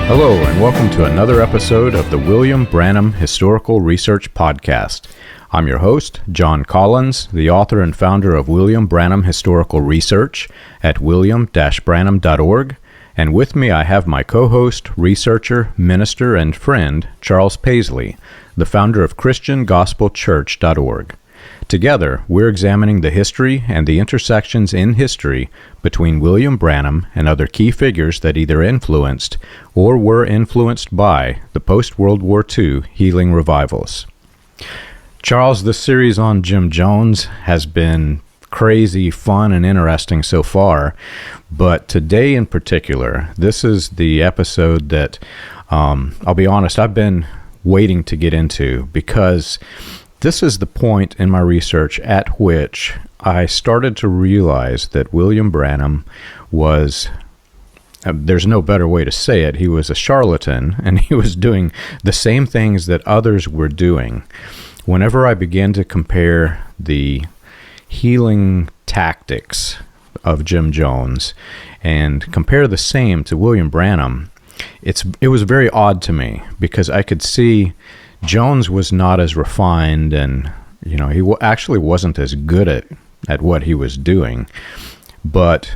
Hello, and welcome to another episode of the William Branham Historical Research Podcast. I'm your host, John Collins, the author and founder of William Branham Historical Research at william-branham.org, and with me I have my co-host, researcher, minister, and friend, Charles Paisley, the founder of ChristianGospelChurch.org. Together, we're examining the history and the intersections in history between William Branham and other key figures that either influenced or were influenced by the post-World War II healing revivals. Charles, this series on Jim Jones has been crazy, fun, and interesting so far, but today in particular, this is the episode that, I'll be honest, I've been waiting to get into because this is the point in my research at which I started to realize that William Branham was, there's no better way to say it, he was a charlatan, and he was doing the same things that others were doing. Whenever I began to compare the healing tactics of Jim Jones and compare the same to William Branham, it was very odd to me because I could see Jones was not as refined, and he actually wasn't as good at what he was doing. But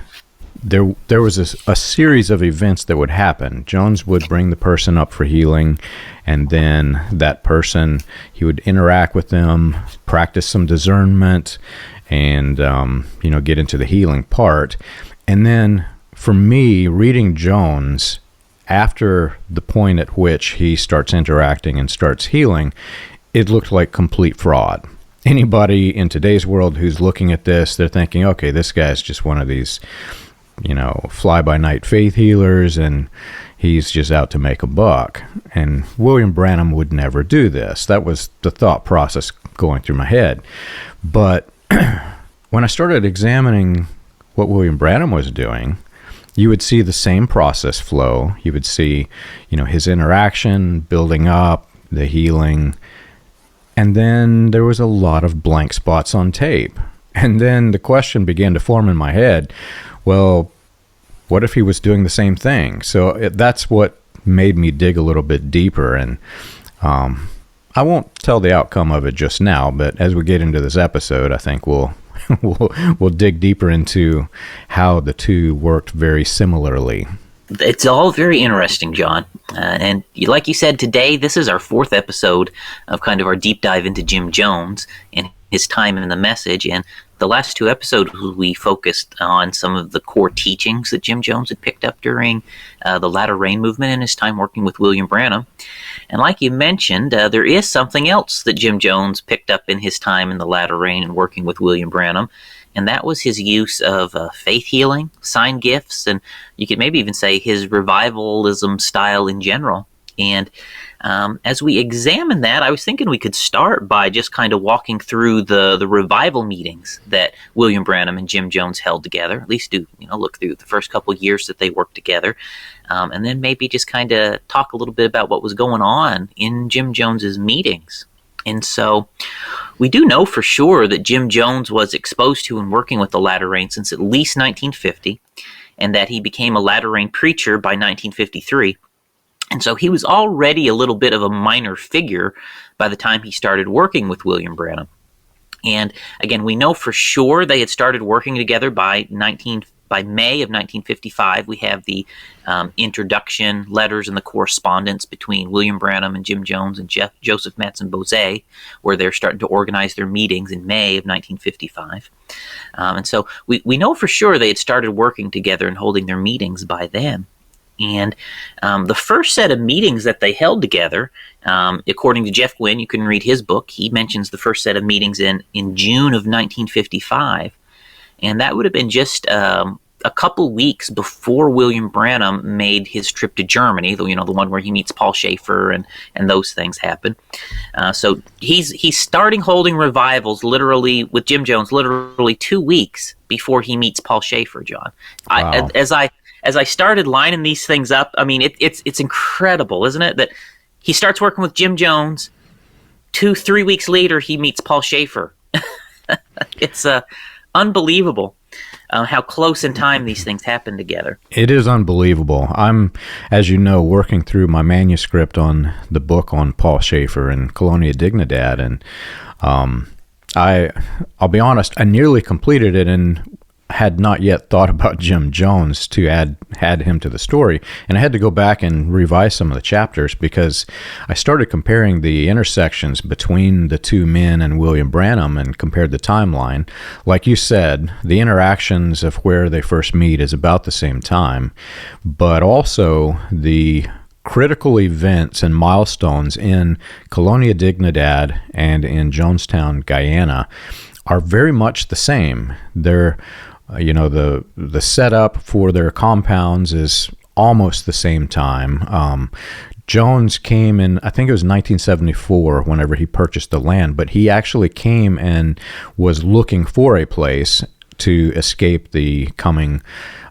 there was a series of events that would happen. Jones would bring the person up for healing, and then that person, he would interact with them, practice some discernment, and get into the healing part. And then for me, reading Jones, after the point at which he starts interacting and starts healing, it looked like complete fraud. Anybody in today's world who's looking at this, they're thinking, okay, this guy's just one of these, fly-by-night faith healers, and he's just out to make a buck. And William Branham would never do this. That was the thought process going through my head. But when I started examining what William Branham was doing, you would see the same process flow. You would see, his interaction, building up, the healing. And then there was a lot of blank spots on tape. And then the question began to form in my head, well, what if he was doing the same thing? So that's what made me dig a little bit deeper. And I won't tell the outcome of it just now, but as we get into this episode, I think we'll dig deeper into how the two worked very similarly. It's all very interesting, John. And like you said, today, this is our fourth episode of kind of our deep dive into Jim Jones and his time in the message. And the last two episodes, we focused on some of the core teachings that Jim Jones had picked up during the Latter Rain movement and his time working with William Branham. And like you mentioned, there is something else that Jim Jones picked up in his time in the Latter Rain and working with William Branham, and that was his use of faith healing, sign gifts, and you could maybe even say his revivalism style in general. And as we examine that, I was thinking we could start by just kind of walking through the revival meetings that William Branham and Jim Jones held together, at least look through the first couple of years that they worked together, and then maybe just kind of talk a little bit about what was going on in Jim Jones's meetings. And so we do know for sure that Jim Jones was exposed to and working with the Latter Rain since at least 1950, and that he became a Latter Rain preacher by 1953. And so he was already a little bit of a minor figure by the time he started working with William Branham. And again, we know for sure they had started working together by May of 1955. We have the introduction letters and the correspondence between William Branham and Jim Jones and Joseph Matson Bose, where they're starting to organize their meetings in May of 1955. And so we know for sure they had started working together and holding their meetings by then. And the first set of meetings that they held together, according to Jeff Gwynne, you can read his book, he mentions the first set of meetings in June of 1955. And that would have been just a couple weeks before William Branham made his trip to Germany, the one where he meets Paul Schaefer and those things happen. So he's starting holding revivals literally with Jim Jones, literally 2 weeks before he meets Paul Schaefer, John. Wow. As I started lining these things up, I mean, it's incredible, isn't it? That he starts working with Jim Jones, 2-3 weeks later, he meets Paul Schaefer. It's unbelievable. how close in time these things happen together. It is unbelievable. I'm, as you know, working through my manuscript on the book on Paul Schaefer and Colonia Dignidad, and I'll be honest, I nearly completed it and had not yet thought about Jim Jones to add him to the story. And I had to go back and revise some of the chapters because I started comparing the intersections between the two men and William Branham and compared the timeline. Like you said, the interactions of where they first meet is about the same time, but also the critical events and milestones in Colonia Dignidad and in Jonestown, Guyana are very much the same. They're the setup for their compounds is almost the same time. Jones came in, I think it was 1974, whenever he purchased the land, but he actually came and was looking for a place to escape the coming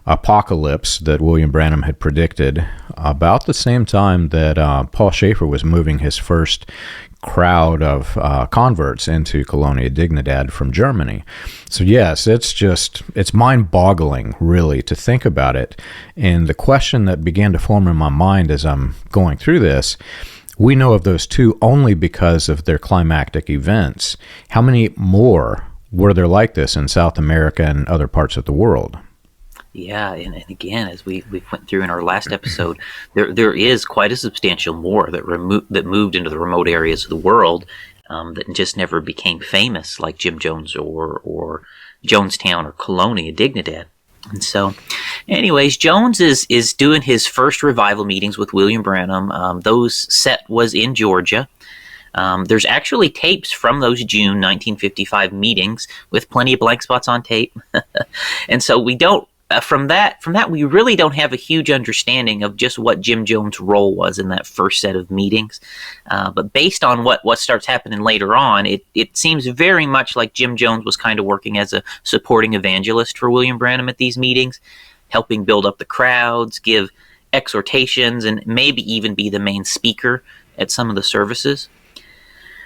apocalypse that William Branham had predicted about the same time that Paul Schaefer was moving his first crowd of converts into Colonia Dignidad from Germany. So yes, it's mind-boggling, really, to think about it. And the question that began to form in my mind as I'm going through this, we know of those two only because of their climactic events. How many more were there like this in South America and other parts of the world? Yeah, and again, as we went through in our last episode, there is quite a substantial more that moved into the remote areas of the world that just never became famous, like Jim Jones or Jonestown or Colonia Dignidad. And so, anyways, Jones is doing his first revival meetings with William Branham. Those set was in Georgia. There's actually tapes from those June 1955 meetings with plenty of blank spots on tape. And so we don't, from that, we really don't have a huge understanding of just what Jim Jones' role was in that first set of meetings. But based on what starts happening later on, it seems very much like Jim Jones was kind of working as a supporting evangelist for William Branham at these meetings, helping build up the crowds, give exhortations, and maybe even be the main speaker at some of the services.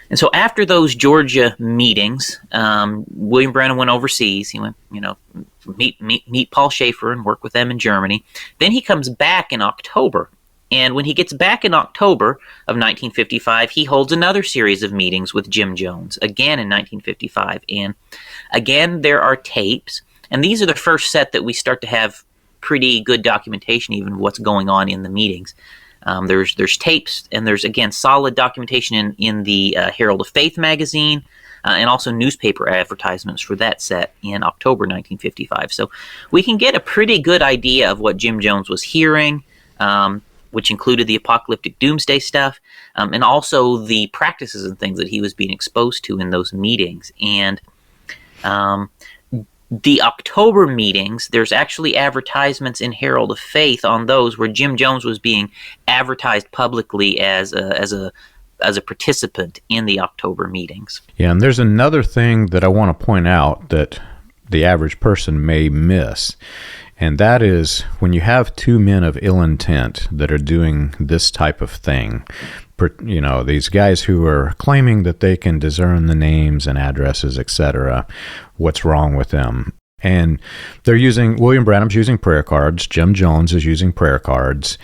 And so after those Georgia meetings, William Branham went overseas. He went, meet Paul Schaefer and work with them in Germany. Then he comes back in October. And when he gets back in October of 1955, he holds another series of meetings with Jim Jones, again in 1955. And again, there are tapes. And these are the first set that we start to have pretty good documentation even of what's going on in the meetings. There's tapes, and there's, again, solid documentation in the Herald of Faith magazine, and also newspaper advertisements for that set in October 1955. So we can get a pretty good idea of what Jim Jones was hearing, which included the apocalyptic doomsday stuff, and also the practices and things that he was being exposed to in those meetings. And the October meetings, there's actually advertisements in Herald of Faith on those where Jim Jones was being advertised publicly as a participant in the October meetings. Yeah, and there's another thing that I want to point out that the average person may miss, and that is when you have two men of ill intent that are doing this type of thing, these guys who are claiming that they can discern the names and addresses, etc., what's wrong with them? And they're William Branham's using prayer cards, Jim Jones is using prayer cards,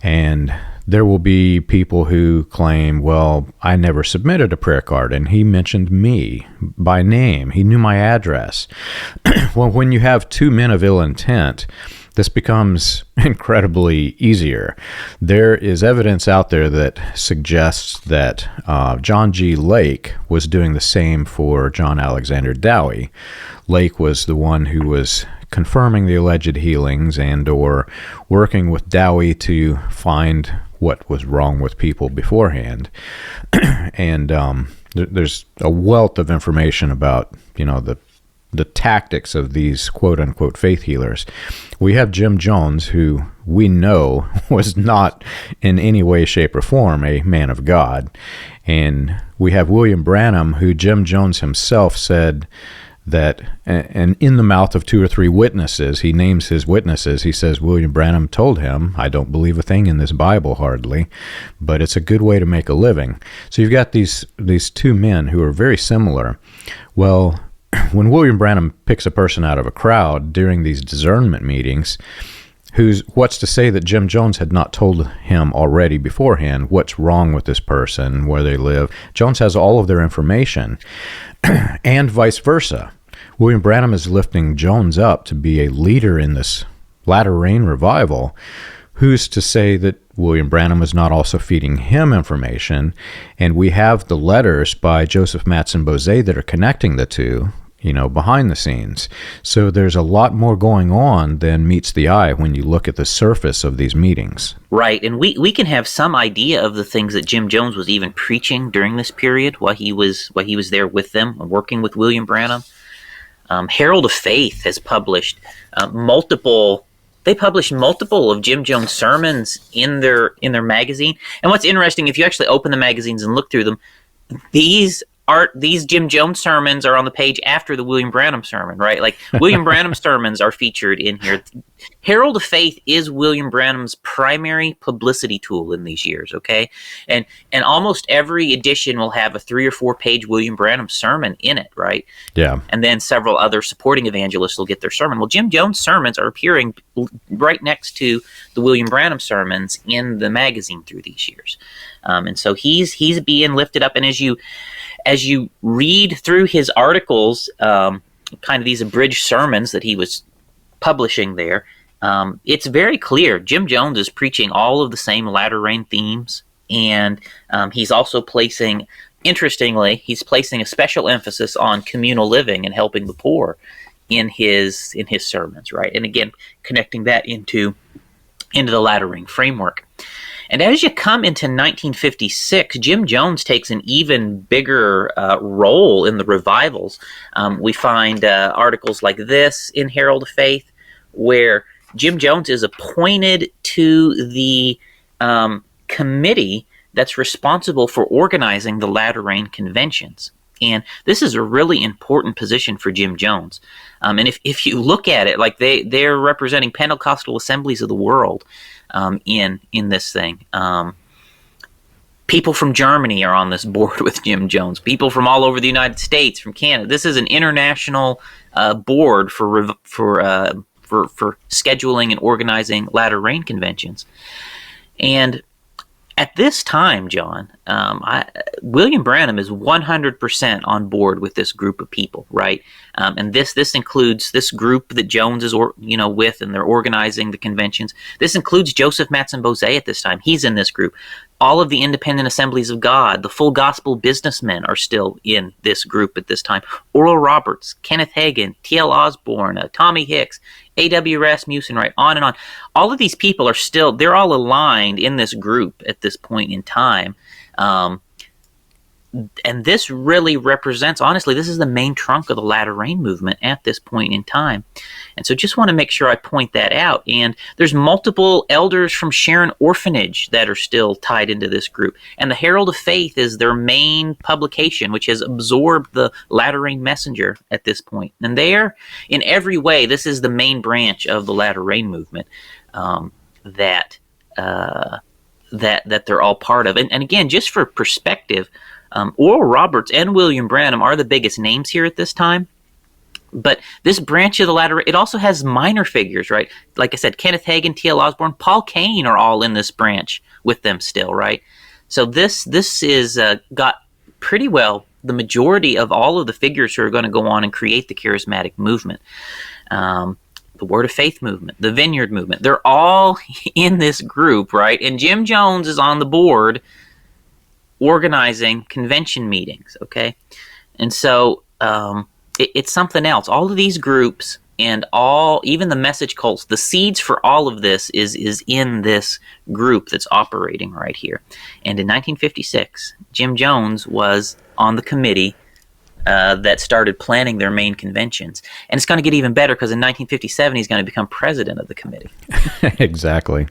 and there will be people who claim, well, I never submitted a prayer card, and he mentioned me by name. He knew my address. Well, when you have two men of ill intent, this becomes incredibly easier. There is evidence out there that suggests that John G. Lake was doing the same for John Alexander Dowie. Lake was the one who was confirming the alleged healings and or working with Dowie to find what was wrong with people beforehand. And there's a wealth of information about, the tactics of these quote-unquote faith healers. We have Jim Jones, who we know was not in any way, shape, or form a man of God. And we have William Branham, who Jim Jones himself said that, and in the mouth of two or three witnesses, he names his witnesses. He says, William Branham told him, I don't believe a thing in this Bible hardly, but it's a good way to make a living. So you've got these two men who are very similar. Well, when William Branham picks a person out of a crowd during these discernment meetings, what's to say that Jim Jones had not told him already beforehand what's wrong with this person, where they live? Jones has all of their information, and vice versa. William Branham is lifting Jones up to be a leader in this latter rain revival. Who's to say that William Branham is not also feeding him information? And we have the letters by Joseph Matson Bozé that are connecting the two, behind the scenes. So there's a lot more going on than meets the eye when you look at the surface of these meetings. Right, and we can have some idea of the things that Jim Jones was even preaching during this period while he was there with them, working with William Branham. Herald of Faith has published multiple of Jim Jones' sermons in their magazine. And what's interesting, if you actually open the magazines and look through them, these Jim Jones sermons are on the page after the William Branham sermon, right? Like William Branham's sermons are featured in here. Herald of Faith is William Branham's primary publicity tool in these years, okay? And almost every edition will have a 3 or 4 page William Branham sermon in it, right? Yeah. And then several other supporting evangelists will get their sermon. Well, Jim Jones' sermons are appearing right next to the William Branham sermons in the magazine through these years. And so he's being lifted up, and as you read through his articles, kind of these abridged sermons that he was publishing there, it's very clear Jim Jones is preaching all of the same latter rain themes, and he's also placing a special emphasis on communal living and helping the poor in his sermons, right? And again, connecting that into the latter rain framework. And as you come into 1956, Jim Jones takes an even bigger role in the revivals. We find articles like this in Herald of Faith, where Jim Jones is appointed to the committee that's responsible for organizing the latter rain conventions. And this is a really important position for Jim Jones. And if you look at it, like they're representing Pentecostal assemblies of the world in this thing. People from Germany are on this board with Jim Jones. People from all over the United States, from Canada. This is an international board for scheduling and organizing latter rain conventions. And at this time, John, William Branham is 100% on board with this group of people, right? And this includes this group that Jones is, with, and they're organizing the conventions. This includes Joseph Matson Bozé at this time. He's in this group. All of the independent assemblies of God, the full gospel businessmen are still in this group at this time. Oral Roberts, Kenneth Hagin, T.L. Osborne, Tommy Hicks, A.W. Rasmussen, right, on and on. All of these people they're all aligned in this group at this point in time. And this really represents, honestly, this is the main trunk of the latter rain movement at this point in time. And so just want to make sure I point that out. And there's multiple elders from Sharon Orphanage that are still tied into this group. And the Herald of Faith is their main publication, which has absorbed the latter rain messenger at this point. And there, in every way, this is the main branch of the latter rain movement that they're all part of. And again, just for perspective, Oral Roberts and William Branham are the biggest names here at this time. But this branch of the latter, it also has minor figures, right? Like I said, Kenneth Hagin, T.L. Osborne, Paul Cain are all in this branch with them still, right? So this is got pretty well the majority of all of the figures who are going to go on and create the charismatic movement. The Word of Faith movement, the Vineyard movement, they're all in this group, right? And Jim Jones is on the board organizing convention meetings, okay? And so it's something else. All of these groups and even the message cults, the seeds for all of this is in this group that's operating right here. And in 1956, Jim Jones was on the committee that started planning their main conventions. And it's going to get even better because in 1957, he's going to become president of the committee. Exactly.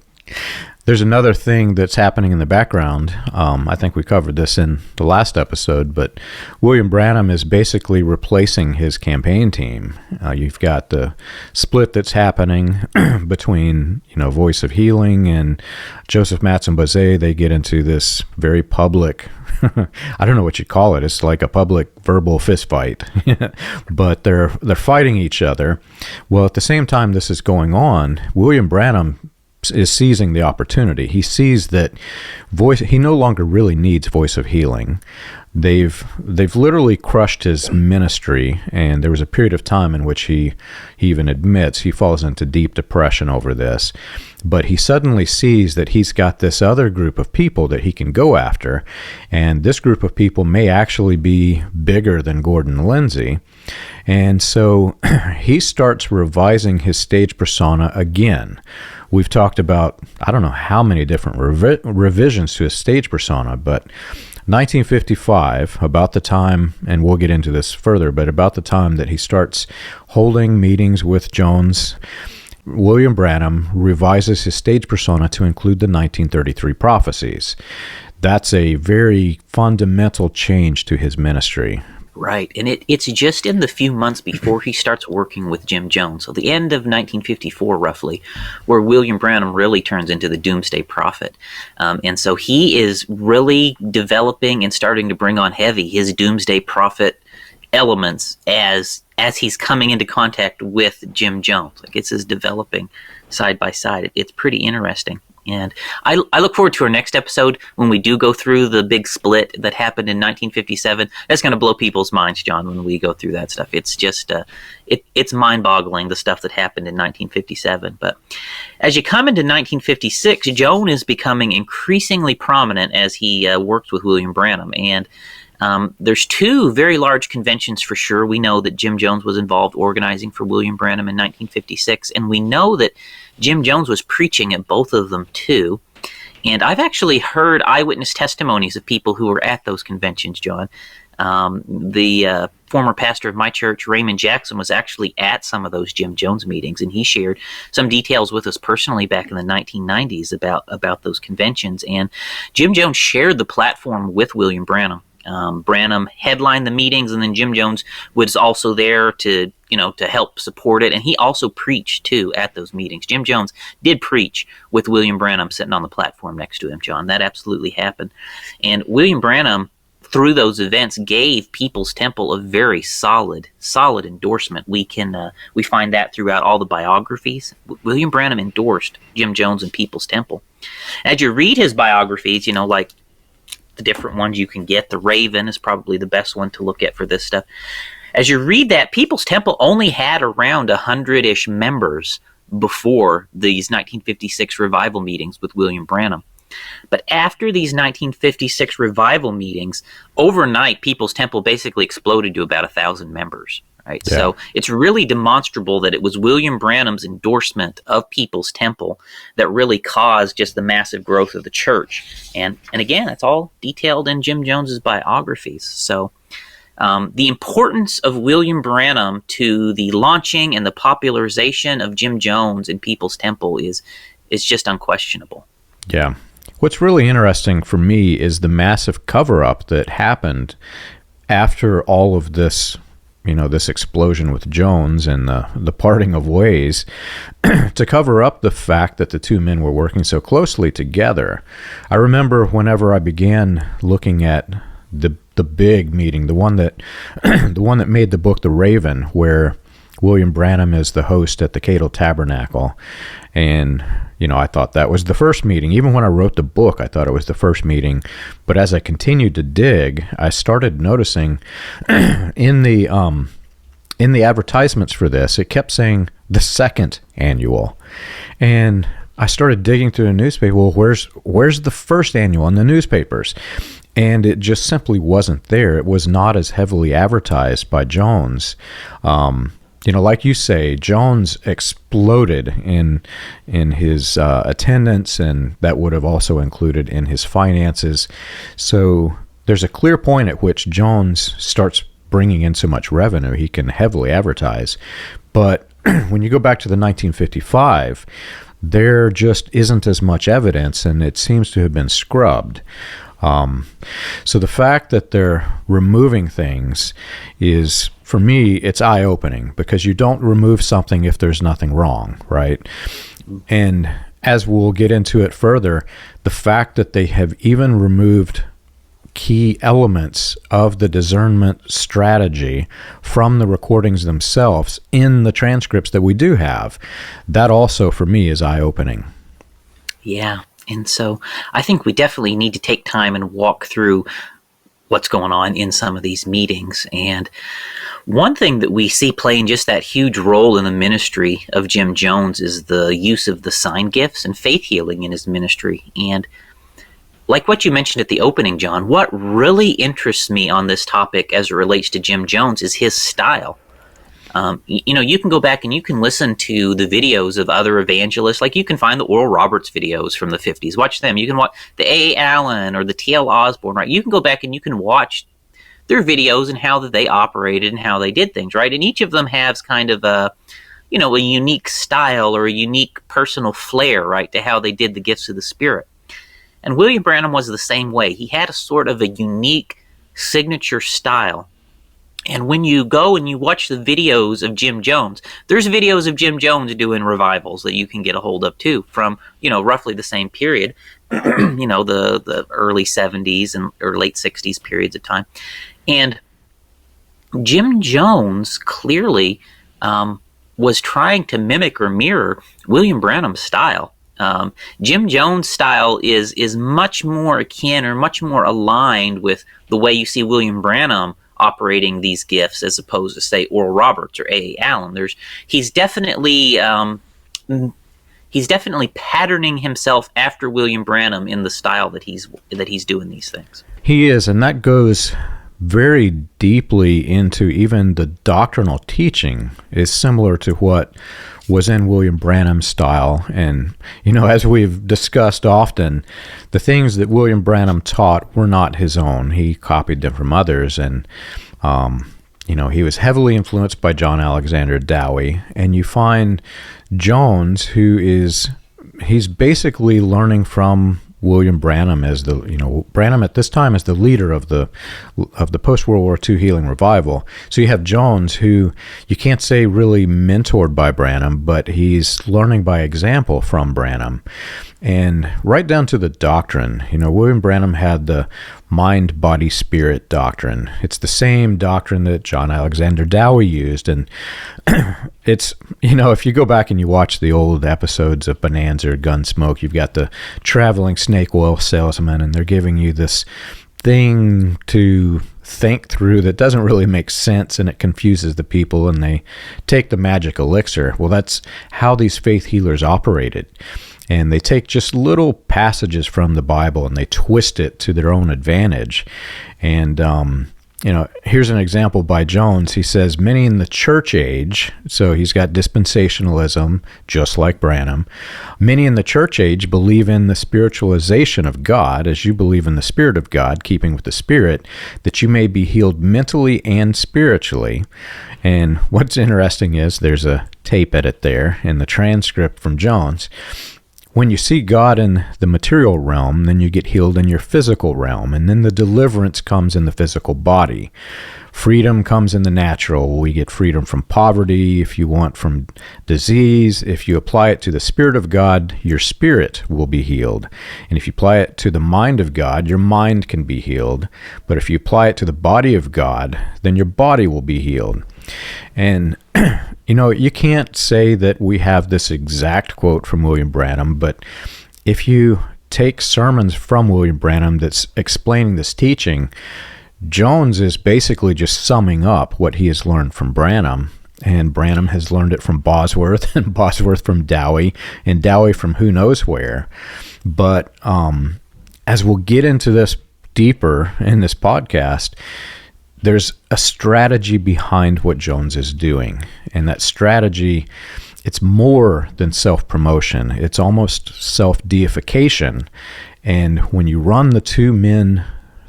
There's another thing that's happening in the background. I think we covered this in the last episode, but William Branham is basically replacing his campaign team. You've got the split that's happening between, Voice of Healing and Joseph Matson Bazet. They get into this very public, I don't know what you call it. It's like a public verbal fist fight, but they're fighting each other. Well, at the same time this is going on, William Branham is seizing the opportunity. He sees that he no longer really needs Voice of Healing. They've literally crushed his ministry, and there was a period of time in which he even admits he falls into deep depression over this. But he suddenly sees that he's got this other group of people that he can go after, and this group of people may actually be bigger than Gordon Lindsay. And so he starts revising his stage persona again. We've talked about, I don't know how many different revisions to his stage persona, but 1955, about the time, and we'll get into this further, but about the time that he starts holding meetings with Jones, William Branham revises his stage persona to include the 1933 prophecies. That's a very fundamental change to his ministry. Right, and it's just in the few months before he starts working with Jim Jones, so the end of 1954 roughly, where William Branham really turns into the doomsday prophet. And so he is really developing and starting to bring on heavy his doomsday prophet elements as he's coming into contact with Jim Jones. Like, it's just developing side by side. It's pretty interesting. And I look forward to our next episode when we do go through the big split that happened in 1957. That's going to blow people's minds, John, when we go through that stuff. It's just, it's mind-boggling, the stuff that happened in 1957. But as you come into 1956, Jones is becoming increasingly prominent as he works with William Branham. And there's two very large conventions for sure. We know that Jim Jones was involved organizing for William Branham in 1956, and we know that Jim Jones was preaching at both of them too. And I've actually heard eyewitness testimonies of people who were at those conventions, John. The former pastor of my church, Raymond Jackson, was actually at some of those Jim Jones meetings, and he shared some details with us personally back in the 1990s about those conventions. And Jim Jones shared the platform with William Branham. Branham headlined the meetings, and then Jim Jones was also there to help support it, and he also preached too at those meetings. Jim Jones did preach with William Branham sitting on the platform next to him, John. That absolutely happened. And William Branham, through those events, gave People's Temple a very solid endorsement. We find that throughout all the biographies. William Branham endorsed Jim Jones and People's Temple. As you read his biographies, like the different ones you can get, the Raven is probably the best one to look at for this stuff. As you read that, People's Temple only had around 100-ish members before these 1956 revival meetings with William Branham. But after these 1956 revival meetings, overnight, People's Temple basically exploded to about 1,000 members. Right? Yeah. So it's really demonstrable that it was William Branham's endorsement of People's Temple that really caused just the massive growth of the church. And again, it's all detailed in Jim Jones's biographies. So the importance of William Branham to the launching and the popularization of Jim Jones and People's Temple is just unquestionable. Yeah. What's really interesting for me is the massive cover-up that happened after all of this, this explosion with Jones and the parting of ways, to cover up the fact that the two men were working so closely together. I remember whenever I began looking at the big meeting, the one that made the book The Raven, where William Branham is the host at the Cato Tabernacle. And, I thought that was the first meeting. Even when I wrote the book, I thought it was the first meeting. But as I continued to dig, I started noticing in the advertisements for this, it kept saying the second annual. And I started digging through the newspaper. Well, where's the first annual in the newspapers? And it just simply wasn't there. It was not as heavily advertised by Jones. Like you say, Jones exploded in his attendance, and that would have also included in his finances. So there's a clear point at which Jones starts bringing in so much revenue, he can heavily advertise. But when you go back to the 1955, there just isn't as much evidence, and it seems to have been scrubbed. So the fact that they're removing things is, for me, it's eye-opening, because you don't remove something if there's nothing wrong, right? And as we'll get into it further, the fact that they have even removed key elements of the discernment strategy from the recordings themselves in the transcripts that we do have, that also, for me, is eye-opening. Yeah. And so I think we definitely need to take time and walk through what's going on in some of these meetings. And one thing that we see playing just that huge role in the ministry of Jim Jones is the use of the sign gifts and faith healing in his ministry. And like what you mentioned at the opening, John, what really interests me on this topic as it relates to Jim Jones is his style. You can go back and you can listen to the videos of other evangelists. Like, you can find the Oral Roberts videos from the 50s. Watch them. You can watch the A. Allen or the T.L. Osborne, right? You can go back and you can watch their videos and how that they operated and how they did things, right? And each of them has kind of a unique style or a unique personal flair, right, to how they did the gifts of the Spirit. And William Branham was the same way. He had a sort of a unique signature style. And when you go and you watch the videos of Jim Jones, there's videos of Jim Jones doing revivals that you can get a hold of too, from, roughly the same period, the early 70s or late 60s periods of time. And Jim Jones clearly was trying to mimic or mirror William Branham's style. Jim Jones' style is much more akin or much more aligned with the way you see William Branham operating these gifts, as opposed to, say, Oral Roberts or A. Allen. He's definitely patterning himself after William Branham in the style that he's doing these things. He is, and that goes very deeply into even the doctrinal teaching is similar to what was in William Branham's style. And, as we've discussed often, the things that William Branham taught were not his own. He copied them from others. And, he was heavily influenced by John Alexander Dowie. And you find Jones, he's basically learning from William Branham as Branham at this time is the leader of the post-World War II healing revival. So you have Jones, who you can't say really mentored by Branham, but he's learning by example from Branham. And right down to the doctrine, William Branham had the mind, body, spirit doctrine. It's the same doctrine that John Alexander Dowie used. And it's, if you go back and you watch the old episodes of Bonanza or Gunsmoke, you've got the traveling snake oil salesman, and they're giving you this thing to think through that doesn't really make sense, and it confuses the people, and they take the magic elixir. Well, that's how these faith healers operated. And they take just little passages from the Bible and they twist it to their own advantage. And, here's an example by Jones. He says, many in the church age, so he's got dispensationalism, just like Branham. Many in the church age believe in the spiritualization of God, as you believe in the Spirit of God, keeping with the Spirit, that you may be healed mentally and spiritually. And what's interesting is there's a tape edit there in the transcript from Jones. When you see God in the material realm, then you get healed in your physical realm, and then the deliverance comes in the physical body. Freedom comes in the natural. We get freedom from poverty, if you want, from disease. If you apply it to the Spirit of God, your spirit will be healed. And if you apply it to the mind of God, your mind can be healed. But if you apply it to the body of God, then your body will be healed. And you can't say that we have this exact quote from William Branham, but if you take sermons from William Branham that's explaining this teaching, Jones is basically just summing up what he has learned from Branham, and Branham has learned it from Bosworth, and Bosworth from Dowie, and Dowie from who knows where. But as we'll get into this deeper in this podcast, there's a strategy behind what Jones is doing. And that strategy, it's more than self-promotion. It's almost self-deification. And when you run the two men,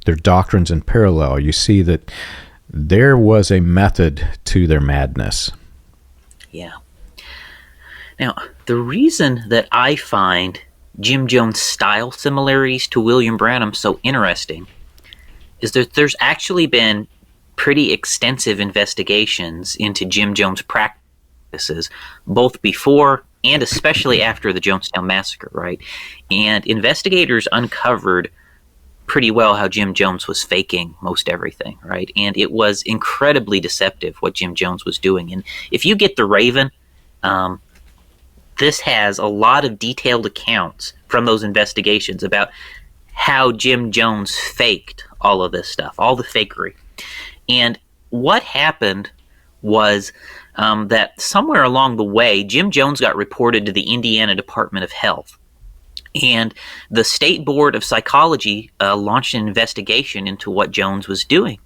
their doctrines in parallel, you see that there was a method to their madness. Yeah. Now, the reason that I find Jim Jones' style similarities to William Branham so interesting is that there's actually been pretty extensive investigations into Jim Jones' practices, both before and especially after the Jonestown Massacre, right? And investigators uncovered pretty well how Jim Jones was faking most everything, right? And it was incredibly deceptive what Jim Jones was doing. And if you get the Raven, this has a lot of detailed accounts from those investigations about how Jim Jones faked all of this stuff, all the fakery. And what happened was that somewhere along the way, Jim Jones got reported to the Indiana Department of Health. And the State Board of Psychology launched an investigation into what Jones was doing.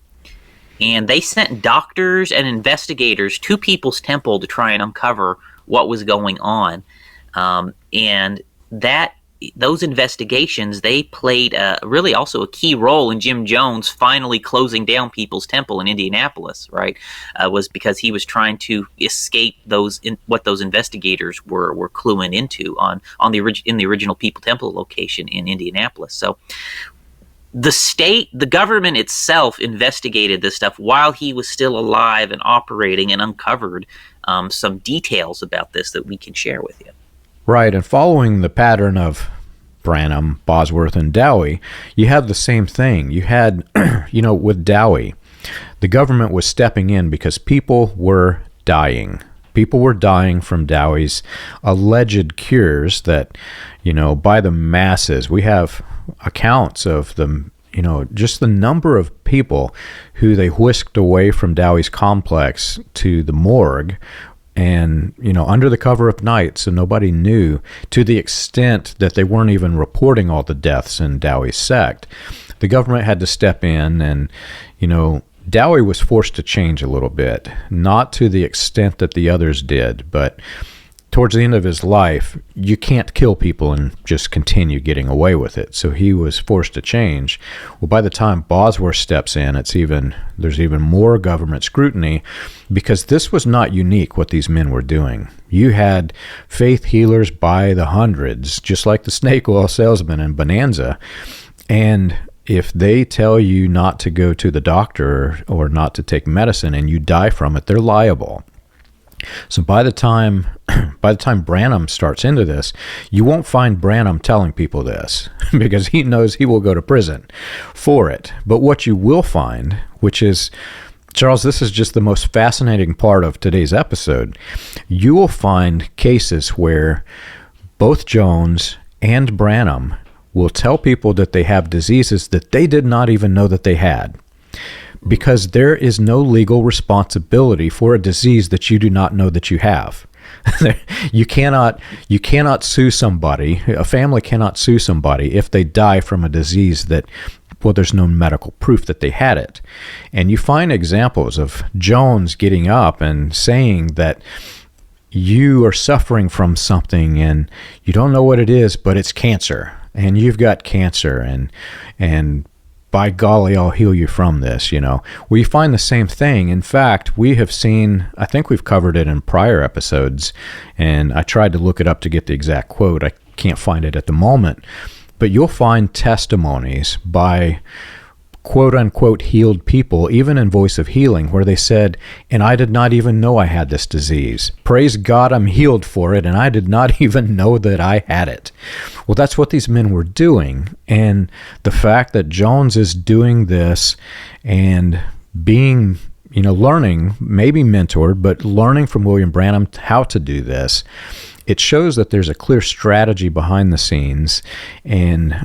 And they sent doctors and investigators to People's Temple to try and uncover what was going on. And those investigations, they played really also a key role in Jim Jones finally closing down People's Temple in Indianapolis, right? Was because he was trying to escape what those investigators were cluing into in the original People's Temple location in Indianapolis. So the government itself investigated this stuff while he was still alive and operating, and uncovered some details about this that we can share with you. Right, and following the pattern of Branham, Bosworth, and Dowie, you have the same thing. You had, with Dowie, the government was stepping in because people were dying. People were dying from Dowie's alleged cures that, by the masses. We have accounts of them, just the number of people who they whisked away from Dowie's complex to the morgue, and, under the cover of night, so nobody knew, to the extent that they weren't even reporting all the deaths in Dowie's sect. The government had to step in, and, Dowie was forced to change a little bit, not to the extent that the others did, but towards the end of his life, you can't kill people and just continue getting away with it. So he was forced to change. Well, by the time Bosworth steps in, there's even more government scrutiny, because this was not unique what these men were doing. You had faith healers by the hundreds, just like the snake oil salesman in Bonanza. And if they tell you not to go to the doctor or not to take medicine and you die from it, they're liable. So by the time Branham starts into this, you won't find Branham telling people this, because he knows he will go to prison for it. But what you will find, which is, Charles, this is just the most fascinating part of today's episode, you will find cases where both Jones and Branham will tell people that they have diseases that they did not even know that they had. Because there is no legal responsibility for a disease that you do not know that you have. You cannot sue somebody, a family cannot sue somebody if they die from a disease that, there's no medical proof that they had it. And you find examples of Jones getting up and saying that you are suffering from something and you don't know what it is, but it's cancer, and you've got cancer, and by golly, I'll heal you from this, We find the same thing. In fact, we have seen, I think we've covered it in prior episodes, and I tried to look it up to get the exact quote. I can't find it at the moment. But you'll find testimonies by quote-unquote healed people, even in Voice of Healing, where they said, and I did not even know I had this disease. Praise God, I'm healed for it, and I did not even know that I had it. Well, that's what these men were doing, and the fact that Jones is doing this and being, learning, maybe mentored, but learning from William Branham how to do this, it shows that there's a clear strategy behind the scenes. And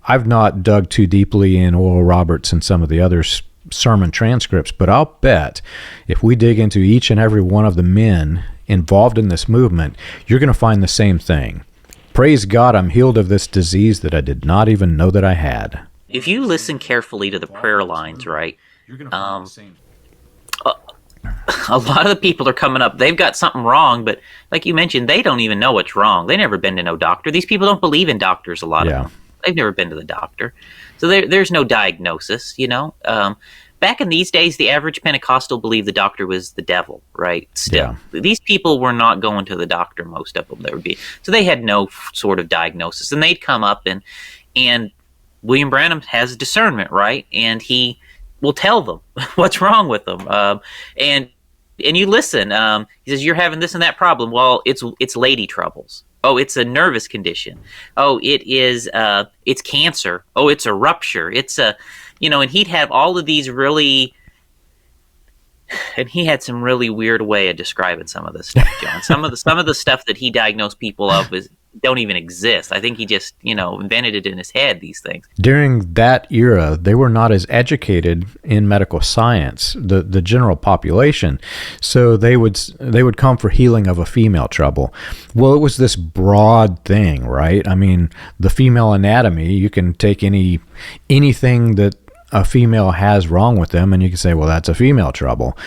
I've not dug too deeply in Oral Roberts and some of the other sermon transcripts, but I'll bet if we dig into each and every one of the men involved in this movement, you're going to find the same thing. Praise God, I'm healed of this disease that I did not even know that I had. If you listen carefully to the prayer lines, right, you're going to find the same. A lot of the people are coming up, they've got something wrong, but like you mentioned, they don't even know what's wrong. They've never been to no doctor. These people don't believe in doctors, a lot of them. They've never been to the doctor. So there's no diagnosis, back in these days, the average Pentecostal believed the doctor was the devil, right? Still, these people were not going to the doctor. Most of them, so they had no sort of diagnosis, and they'd come up and William Branham has discernment, right? And he will tell them what's wrong with them, and you listen. He says, "You're having this and that problem." Well, it's lady troubles. Oh, it's a nervous condition. Oh, it's cancer. Oh, it's a rupture. It's a, and he'd have all of these really, and he had some really weird way of describing some of this stuff, John. Some of the stuff that he diagnosed people of don't even exist. I think he just, invented it in his head, these things. During that era, they were not as educated in medical science, the general population. So they would come for healing of a female trouble. Well, it was this broad thing, right? I mean, the female anatomy, you can take anything that a female has wrong with them, and you can say, well, that's a female trouble.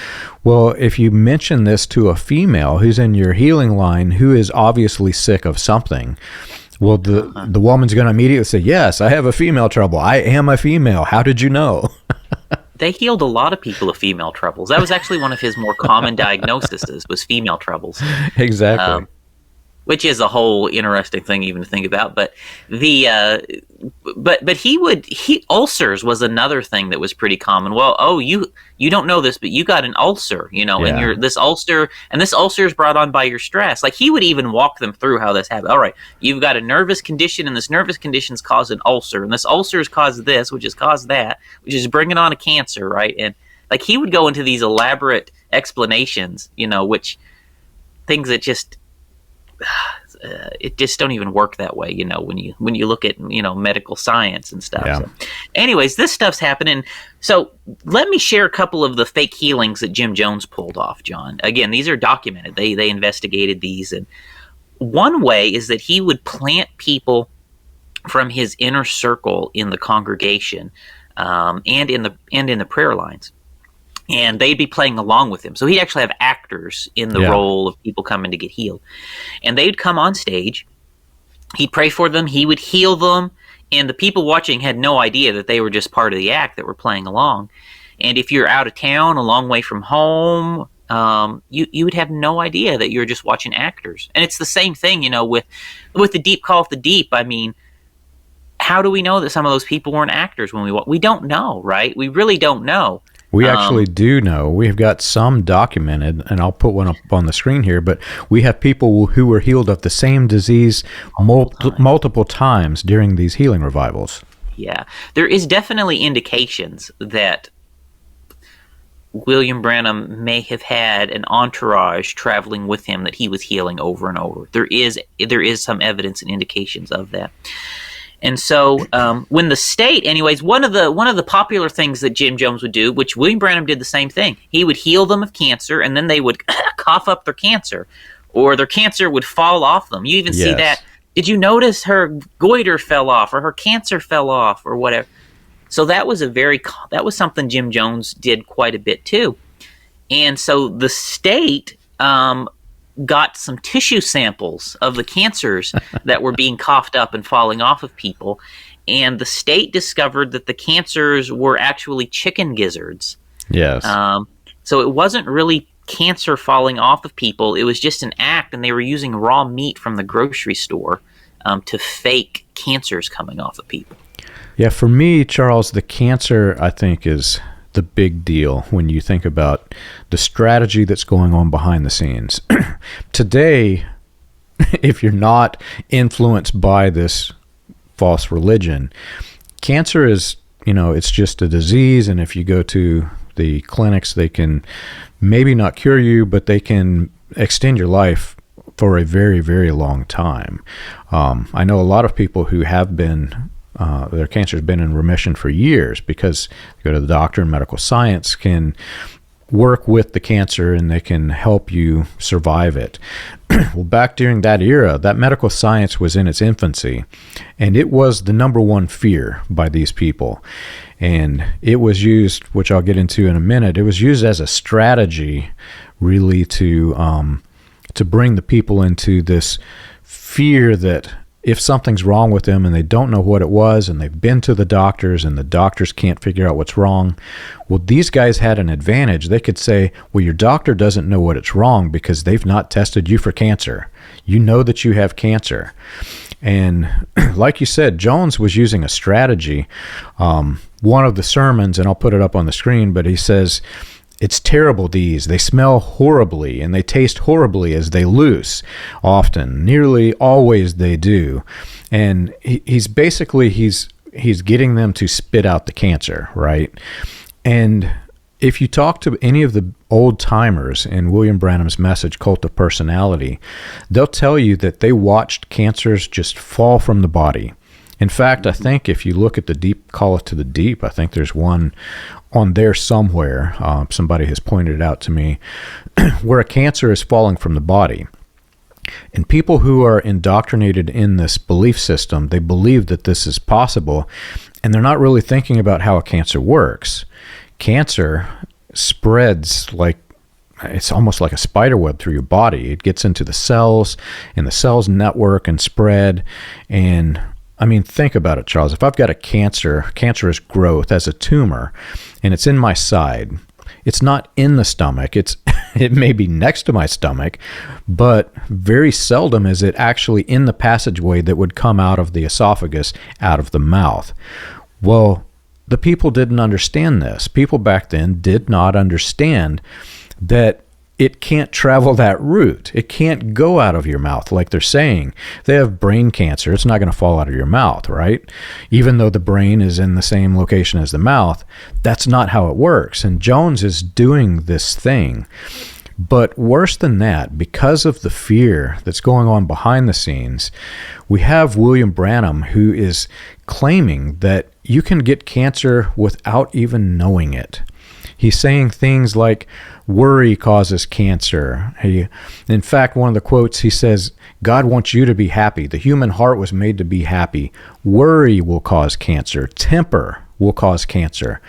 Well, if you mention this to a female who's in your healing line who is obviously sick of something, well, the woman's going to immediately say, yes, I have a female trouble. I am a female. How did you know? They healed a lot of people of female troubles. That was actually one of his more common diagnoses, was female troubles. Exactly. Which is a whole interesting thing even to think about. But ulcers was another thing that was pretty common. Well, you don't know this, but you got an ulcer, and this ulcer is brought on by your stress. Like, he would even walk them through how this happened. All right, you've got a nervous condition, and this nervous condition's caused an ulcer, and this ulcer's caused this, which has caused that, which is bringing on a cancer, right? And like, he would go into these elaborate explanations, which things that just it just don't even work that way, when you look at medical science and stuff. Yeah. So, anyways, this stuff's happening. So let me share a couple of the fake healings that Jim Jones pulled off, John. Again, these are documented. They investigated these, and one way is that he would plant people from his inner circle in the congregation, and in the prayer lines. And they'd be playing along with him. So he'd actually have actors in the role of people coming to get healed. And they'd come on stage. He'd pray for them. He would heal them. And the people watching had no idea that they were just part of the act that were playing along. And if you're out of town, a long way from home, you would have no idea that you're just watching actors. And it's the same thing, with the Deep Call of the Deep. I mean, how do we know that some of those people weren't actors when we don't know, right? We really don't know. We actually do know. We've got some documented, and I'll put one up on the screen here, but we have people who were healed of the same disease multiple times during these healing revivals. Yeah. There is definitely indications that William Branham may have had an entourage traveling with him that he was healing over and over. There is some evidence and indications of that. And so when the state, anyways, one of the popular things that Jim Jones would do, which William Branham did the same thing, he would heal them of cancer, and then they would cough up their cancer, or their cancer would fall off them. You even see that. Did you notice her goiter fell off, or her cancer fell off, or whatever? So that was something Jim Jones did quite a bit too. And so the state got some tissue samples of the cancers that were being coughed up and falling off of people, and the state discovered that the cancers were actually chicken gizzards. Yes. So it wasn't really cancer falling off of people. It was just an act, and they were using raw meat from the grocery store to fake cancers coming off of people. Yeah, for me, Charles, the cancer, I think, is the big deal when you think about the strategy that's going on behind the scenes. Today, if you're not influenced by this false religion, cancer is, it's just a disease, and if you go to the clinics, they can maybe not cure you, but they can extend your life for a very, very long time. I know a lot of people who have been their cancer has been in remission for years because they go to the doctor, and medical science can work with the cancer and they can help you survive it. Well, back during that era, that medical science was in its infancy, and it was the number one fear by these people. And it was used, which I'll get into in a minute, it was used as a strategy really to bring the people into this fear that if something's wrong with them and they don't know what it was, and they've been to the doctors and the doctors can't figure out what's wrong, well, these guys had an advantage. They could say, well, your doctor doesn't know what it's wrong because they've not tested you for cancer. You know that you have cancer. And like you said, Jones was using a strategy. One of the sermons, and I'll put it up on the screen, but he says, it's terrible, these. They smell horribly, and they taste horribly as they loose. Often, nearly always they do. And he's getting them to spit out the cancer, right? And if you talk to any of the old timers in William Branham's message, Cult of Personality, they'll tell you that they watched cancers just fall from the body. In fact, I think if you look at the deep, Call It to the Deep, I think there's one on there somewhere, somebody has pointed it out to me, where a cancer is falling from the body. And people who are indoctrinated in this belief system, they believe that this is possible, and they're not really thinking about how a cancer works. Cancer spreads it's almost like a spider web through your body. It gets into the cells, and the cells network and spread. And I mean, think about it, Charles. If I've got a cancerous growth as a tumor, and it's in my side, it's not in the stomach. It may be next to my stomach, but very seldom is it actually in the passageway that would come out of the esophagus, out of the mouth. Well, the people didn't understand this. People back then did not understand that it can't travel that route. It can't go out of your mouth like they're saying. They have brain cancer. It's not going to fall out of your mouth, right? Even though the brain is in the same location as the mouth, that's not how it works. And Jones is doing this thing. But worse than that, because of the fear that's going on behind the scenes, we have William Branham, who is claiming that you can get cancer without even knowing it. He's saying things like, worry causes cancer. In fact, one of the quotes, he says, God wants you to be happy. The human heart was made to be happy. Worry will cause cancer. Temper will cause cancer.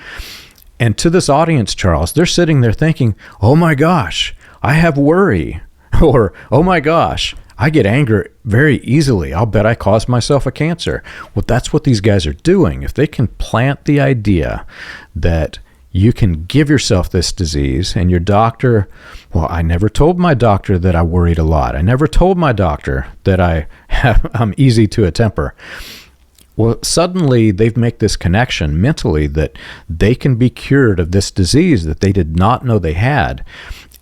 And to this audience, Charles, they're sitting there thinking, oh my gosh, I have worry. Or, oh my gosh, I get angry very easily. I'll bet I caused myself a cancer. Well, that's what these guys are doing. If they can plant the idea that you can give yourself this disease, and your doctor, well, I never told my doctor that I worried a lot. I never told my doctor that I'm easy to a temper. Well, suddenly they've made this connection mentally that they can be cured of this disease that they did not know they had.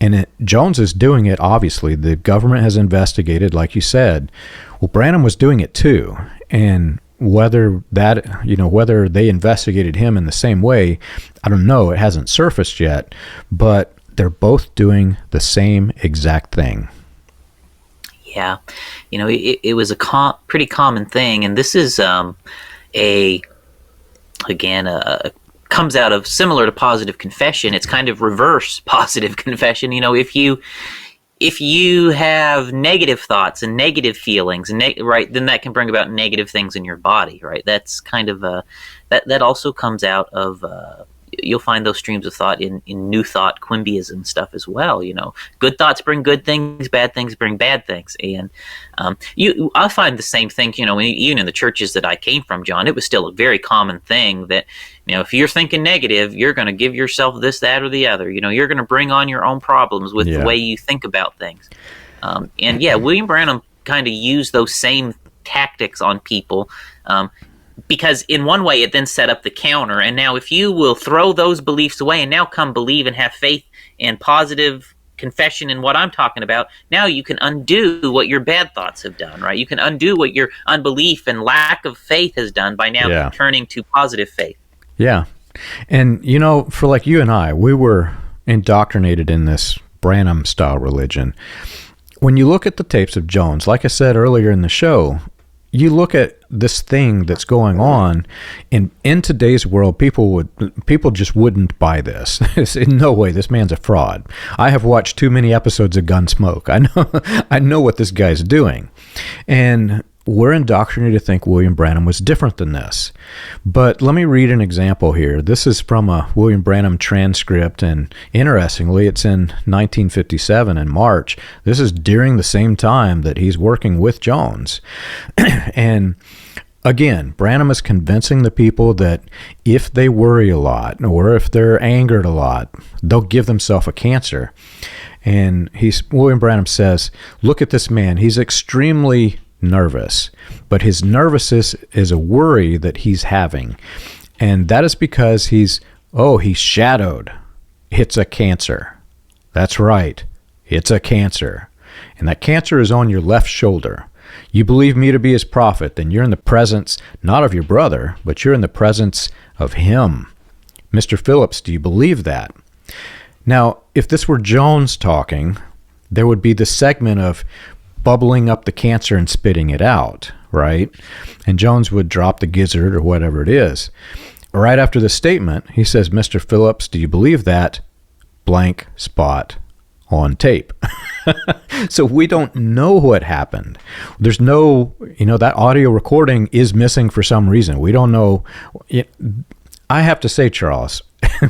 And Jones is doing it, obviously. The government has investigated, like you said. Well, Branham was doing it too. And whether they investigated him in the same way, I don't know. It hasn't surfaced yet. But they're both doing the same exact thing. Yeah. It was a pretty common thing. And this is comes out of, similar to positive confession, it's kind of reverse positive confession. If you have negative thoughts and negative feelings, right, then that can bring about negative things in your body, right? That's kind of that also comes out of you'll find those streams of thought in New Thought, Quimbyism stuff as well. Good thoughts bring good things, bad things bring bad things, and I find the same thing. Even in the churches that I came from, John, it was still a very common thing that if you're thinking negative, you're going to give yourself this, that, or the other. You're going to bring on your own problems with the way you think about things. William Branham kind of used those same tactics on people. Because in one way, it then set up the counter. And now if you will throw those beliefs away and now come believe and have faith and positive confession in what I'm talking about, now you can undo what your bad thoughts have done, right? You can undo what your unbelief and lack of faith has done by now turning to positive faith. Yeah. And, for like you and I, we were indoctrinated in this Branham-style religion. When you look at the tapes of Jones, like I said earlier in the show, you look at this thing that's going on in today's world, people just wouldn't buy this. In no way, this man's a fraud. I have watched too many episodes of Gunsmoke. I know what this guy's doing. And we're indoctrinated to think William Branham was different than this. But let me read an example here. This is from a William Branham transcript, and interestingly, it's in 1957 in March. This is during the same time that he's working with Jones. And again, Branham is convincing the people that if they worry a lot or if they're angered a lot, they'll give themselves a cancer. And William Branham says, look at this man. He's extremely nervous, but his nervousness is a worry that he's having. And that is because he's shadowed. It's a cancer. That's right. It's a cancer. And that cancer is on your left shoulder. You believe me to be his prophet, then you're in the presence, not of your brother, but you're in the presence of him. Mr. Phillips, do you believe that? Now, if this were Jones talking, there would be the segment of bubbling up the cancer and spitting it out, right? And Jones would drop the gizzard or whatever it is. Right after the statement, he says, Mr. Phillips, do you believe that? Blank spot on tape. So we don't know what happened. There's no, that audio recording is missing for some reason. We don't know. I have to say, Charles,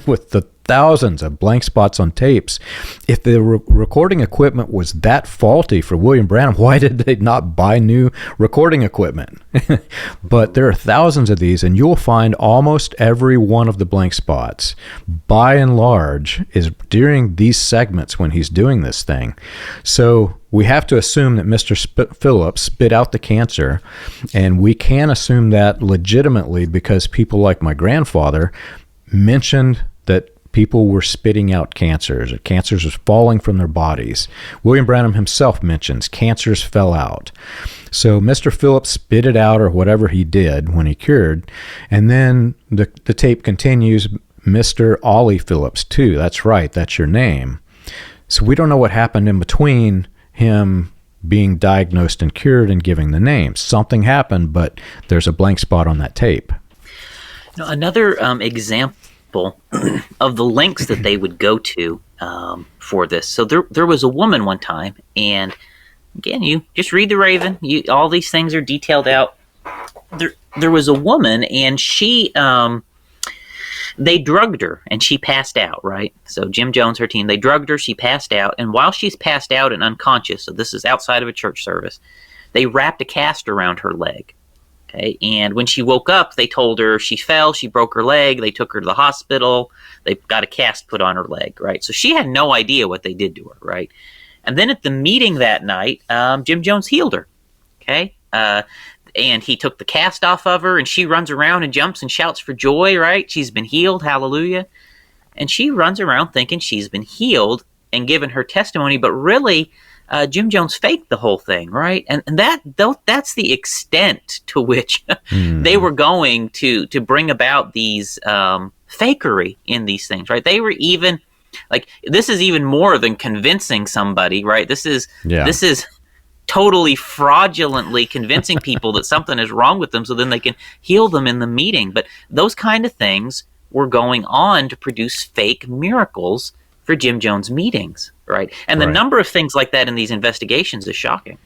with the thousands of blank spots on tapes, if the recording equipment was that faulty for William Branham, why did they not buy new recording equipment? But there are thousands of these, and you'll find almost every one of the blank spots, by and large, is during these segments when he's doing this thing. So we have to assume that Mr. Phillips spit out the cancer, and we can assume that legitimately because people like my grandfather mentioned that people were spitting out cancers. Cancers was falling from their bodies. William Branham himself mentions cancers fell out. So Mr. Phillips spit it out or whatever he did when he cured. And then the tape continues, Mr. Ollie Phillips too. That's right. That's your name. So we don't know what happened in between him being diagnosed and cured and giving the name. Something happened, but there's a blank spot on that tape. Now, another example of the lengths that they would go to for this. So there was a woman one time, and again, you just read the Raven. All these things are detailed out. There was a woman, and they drugged her, and she passed out, right? So Jim Jones, her team, they drugged her, she passed out, and while she's passed out and unconscious, so this is outside of a church service, they wrapped a cast around her leg. Okay, and when she woke up, they told her she fell, she broke her leg, they took her to the hospital, they got a cast put on her leg, right? So she had no idea what they did to her, right? And then at the meeting that night, Jim Jones healed her, okay? And he took the cast off of her, and she runs around and jumps and shouts for joy, right? She's been healed, hallelujah. And she runs around thinking she's been healed and given her testimony, but really, Jim Jones faked the whole thing, right? And that's the extent to which they were going to bring about these fakery in these things, right? They were even this is even more than convincing somebody, right? This is totally fraudulently convincing people that something is wrong with them so then they can heal them in the meeting. But those kind of things were going on to produce fake miracles for Jim Jones meetings, right? And the number of things like that in these investigations is shocking.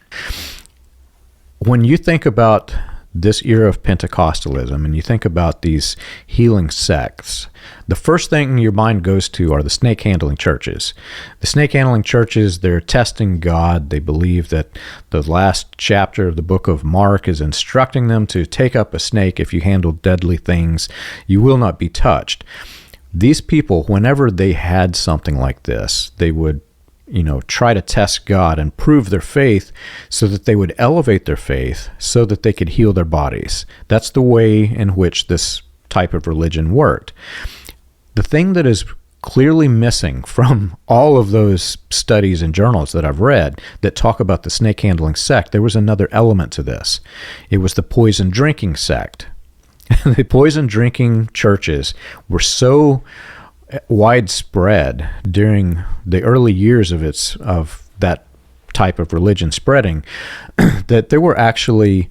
When you think about this era of Pentecostalism and you think about these healing sects, the first thing your mind goes to are the snake handling churches. The snake handling churches, they're testing God. They believe that the last chapter of the book of Mark is instructing them to take up a snake. If you handle deadly things, you will not be touched. These people, whenever they had something like this, they would try to test God and prove their faith so that they would elevate their faith so that they could heal their bodies. That's the way in which this type of religion worked. The thing that is clearly missing from all of those studies and journals that I've read that talk about the snake handling sect, there was another element to this. It was the poison drinking sect. The poison drinking churches were so widespread during the early years of that type of religion spreading that there were actually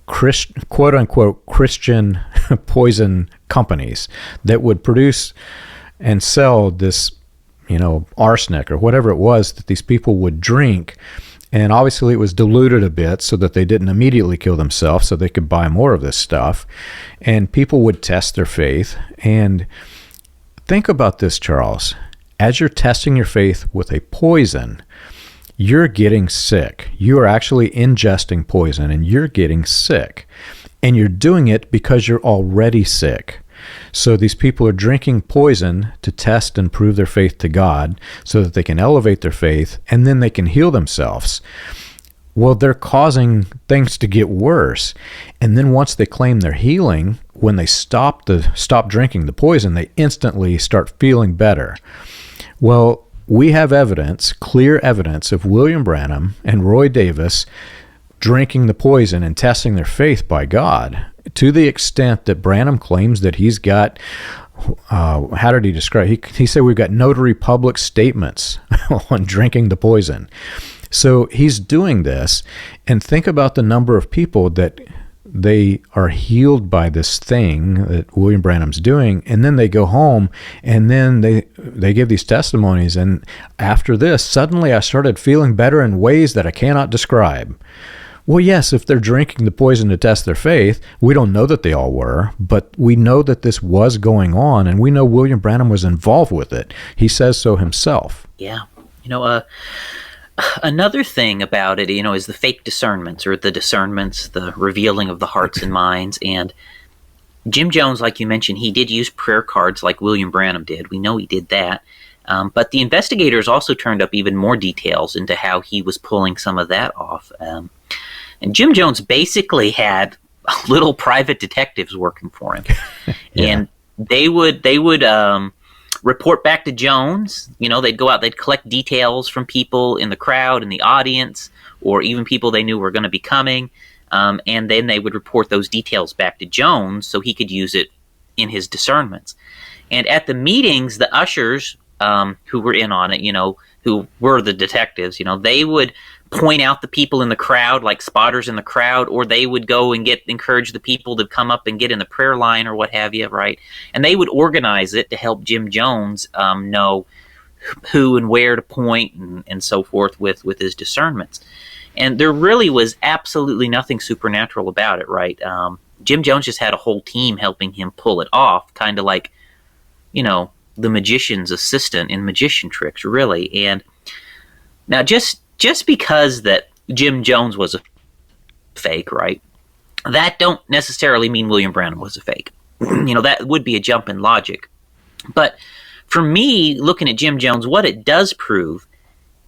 quote unquote Christian poison companies that would produce and sell this arsenic or whatever it was that these people would drink, And obviously it was diluted a bit so that they didn't immediately kill themselves so they could buy more of this stuff. And people would test their faith. And think about this, Charles. As you're testing your faith with a poison, you're getting sick. You are actually ingesting poison and you're getting sick. And you're doing it because you're already sick. So these people are drinking poison to test and prove their faith to God so that they can elevate their faith and then they can heal themselves. Well, they're causing things to get worse. And then once they claim they're healing, when they stop drinking the poison, they instantly start feeling better. Well, we have evidence, clear evidence of William Branham and Roy Davis drinking the poison and testing their faith by God, to the extent that Branham claims that he's got, how did he describe it? He said we've got notary public statements on drinking the poison. So he's doing this, and think about the number of people that they are healed by this thing that William Branham's doing, and then they go home, and then they give these testimonies, and after this, suddenly I started feeling better in ways that I cannot describe. Well, yes, if they're drinking the poison to test their faith, we don't know that they all were, but we know that this was going on, and we know William Branham was involved with it. He says so himself. Yeah. Another thing about it, is the fake discernments, or the discernments, the revealing of the hearts and minds. And Jim Jones, like you mentioned, he did use prayer cards like William Branham did. We know he did that. But the investigators also turned up even more details into how he was pulling some of that off. And Jim Jones basically had little private detectives working for him. Yeah. And they would report back to Jones. They'd go out, they'd collect details from people in the crowd, in the audience, or even people they knew were going to be coming. And then they would report those details back to Jones so he could use it in his discernments. And at the meetings, the ushers who were in on it, who were the detectives, they would point out the people in the crowd, like spotters in the crowd, or they would go and encourage the people to come up and get in the prayer line or what have you, right? And they would organize it to help Jim Jones know who and where to point and so forth with his discernments. And there really was absolutely nothing supernatural about it, right? Jim Jones just had a whole team helping him pull it off, kind of like, the magician's assistant in magician tricks, really. And now just because that Jim Jones was a fake, right, that don't necessarily mean William Branham was a fake. That would be a jump in logic. But for me, looking at Jim Jones, what it does prove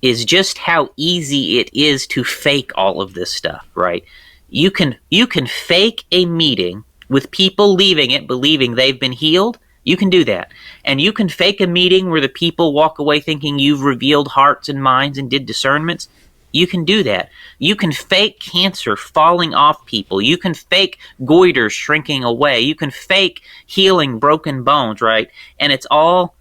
is just how easy it is to fake all of this stuff, right? You can fake a meeting with people leaving it believing they've been healed. You can do that. And you can fake a meeting where the people walk away thinking you've revealed hearts and minds and did discernments. You can do that. You can fake cancer falling off people. You can fake goiter shrinking away. You can fake healing broken bones, right? And it's all,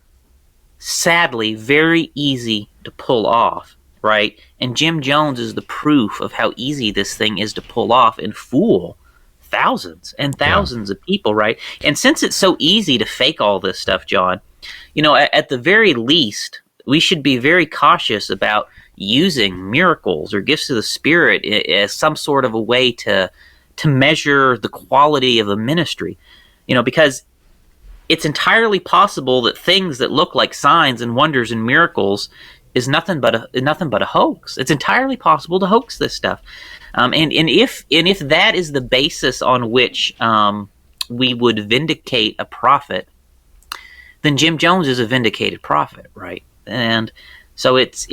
sadly, very easy to pull off, right? And Jim Jones is the proof of how easy this thing is to pull off and fool thousands and thousands of people, right? And since it's so easy to fake all this stuff, John, at the very least, we should be very cautious about using miracles or gifts of the Spirit as some sort of a way to measure the quality of a ministry, because it's entirely possible that things that look like signs and wonders and miracles is nothing but a hoax. It's entirely possible to hoax this stuff. And if that is the basis on which we would vindicate a prophet, then Jim Jones is a vindicated prophet, right? And so it's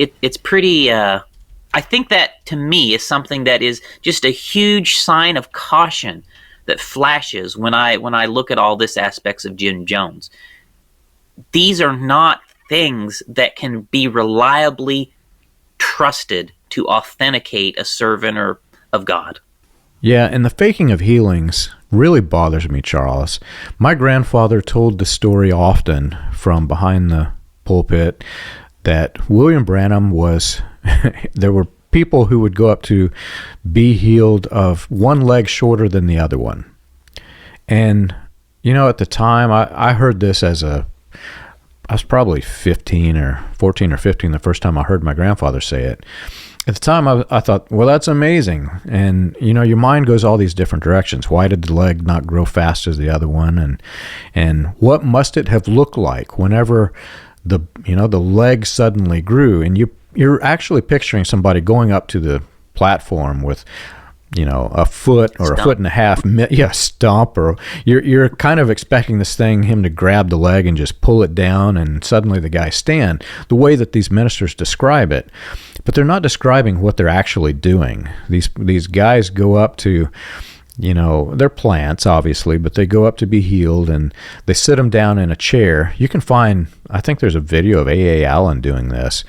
pretty. I think that, to me, is something that is just a huge sign of caution that flashes when I look at all this aspects of Jim Jones. These are not things that can be reliably trusted to authenticate a servant of God. Yeah, and the faking of healings really bothers me, Charles. My grandfather told the story often from behind the pulpit that William Branham was, there were people who would go up to be healed of one leg shorter than the other one. And, at the time, I heard this I was probably 14 or 15 the first time I heard my grandfather say it. At the time, I thought, well, that's amazing. And, your mind goes all these different directions. Why did the leg not grow fast as the other one? And what must it have looked like whenever the leg suddenly grew? And you're actually picturing somebody going up to the platform with, a foot or Stomp. a foot and a half, stomp, or you're kind of expecting him to grab the leg and just pull it down, and suddenly the guy stand, the way that these ministers describe it. But they're not describing what they're actually doing. These guys go up to, they're plants, obviously, but they go up to be healed, and they sit them down in a chair. You can find, I think there's a video of A.A. Allen doing this,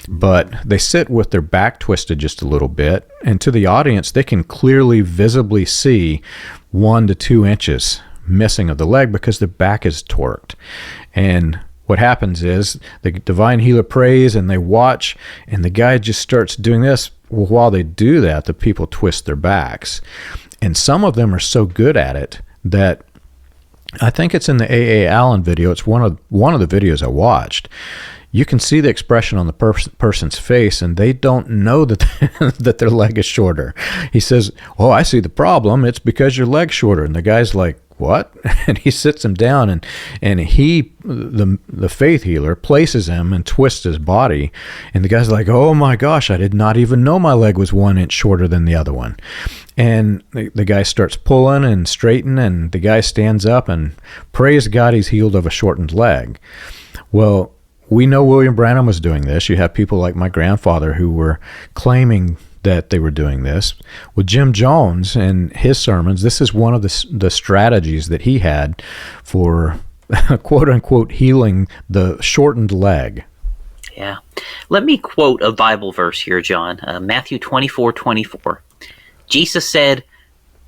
but they sit with their back twisted just a little bit, and to the audience, they can clearly, visibly see 1 to 2 inches missing of the leg because their back is torqued. And what happens is the divine healer prays, and they watch, and the guy just starts doing this. Well, while they do that, the people twist their backs. And some of them are so good at it that I think it's in the A.A. Allen video. It's one of the videos I watched. You can see the expression on the person's face, and they don't know that that their leg is shorter. He says, "Oh, I see the problem. It's because your leg's shorter." And the guy's like, "What?" And he sits him down, and he, the faith healer, places him and twists his body. And the guy's like, "Oh my gosh, I did not even know my leg was 1 inch shorter than the other one." And the guy starts pulling and straightening, and the guy stands up and praise God he's healed of a shortened leg. Well, we know William Branham was doing this. You have people like my grandfather who were claiming that they were doing this. With Jim Jones and his sermons, this is one of the strategies that he had for quote-unquote healing the shortened leg. Yeah. Let me quote a Bible verse here, John. Matthew 24:24. Jesus said,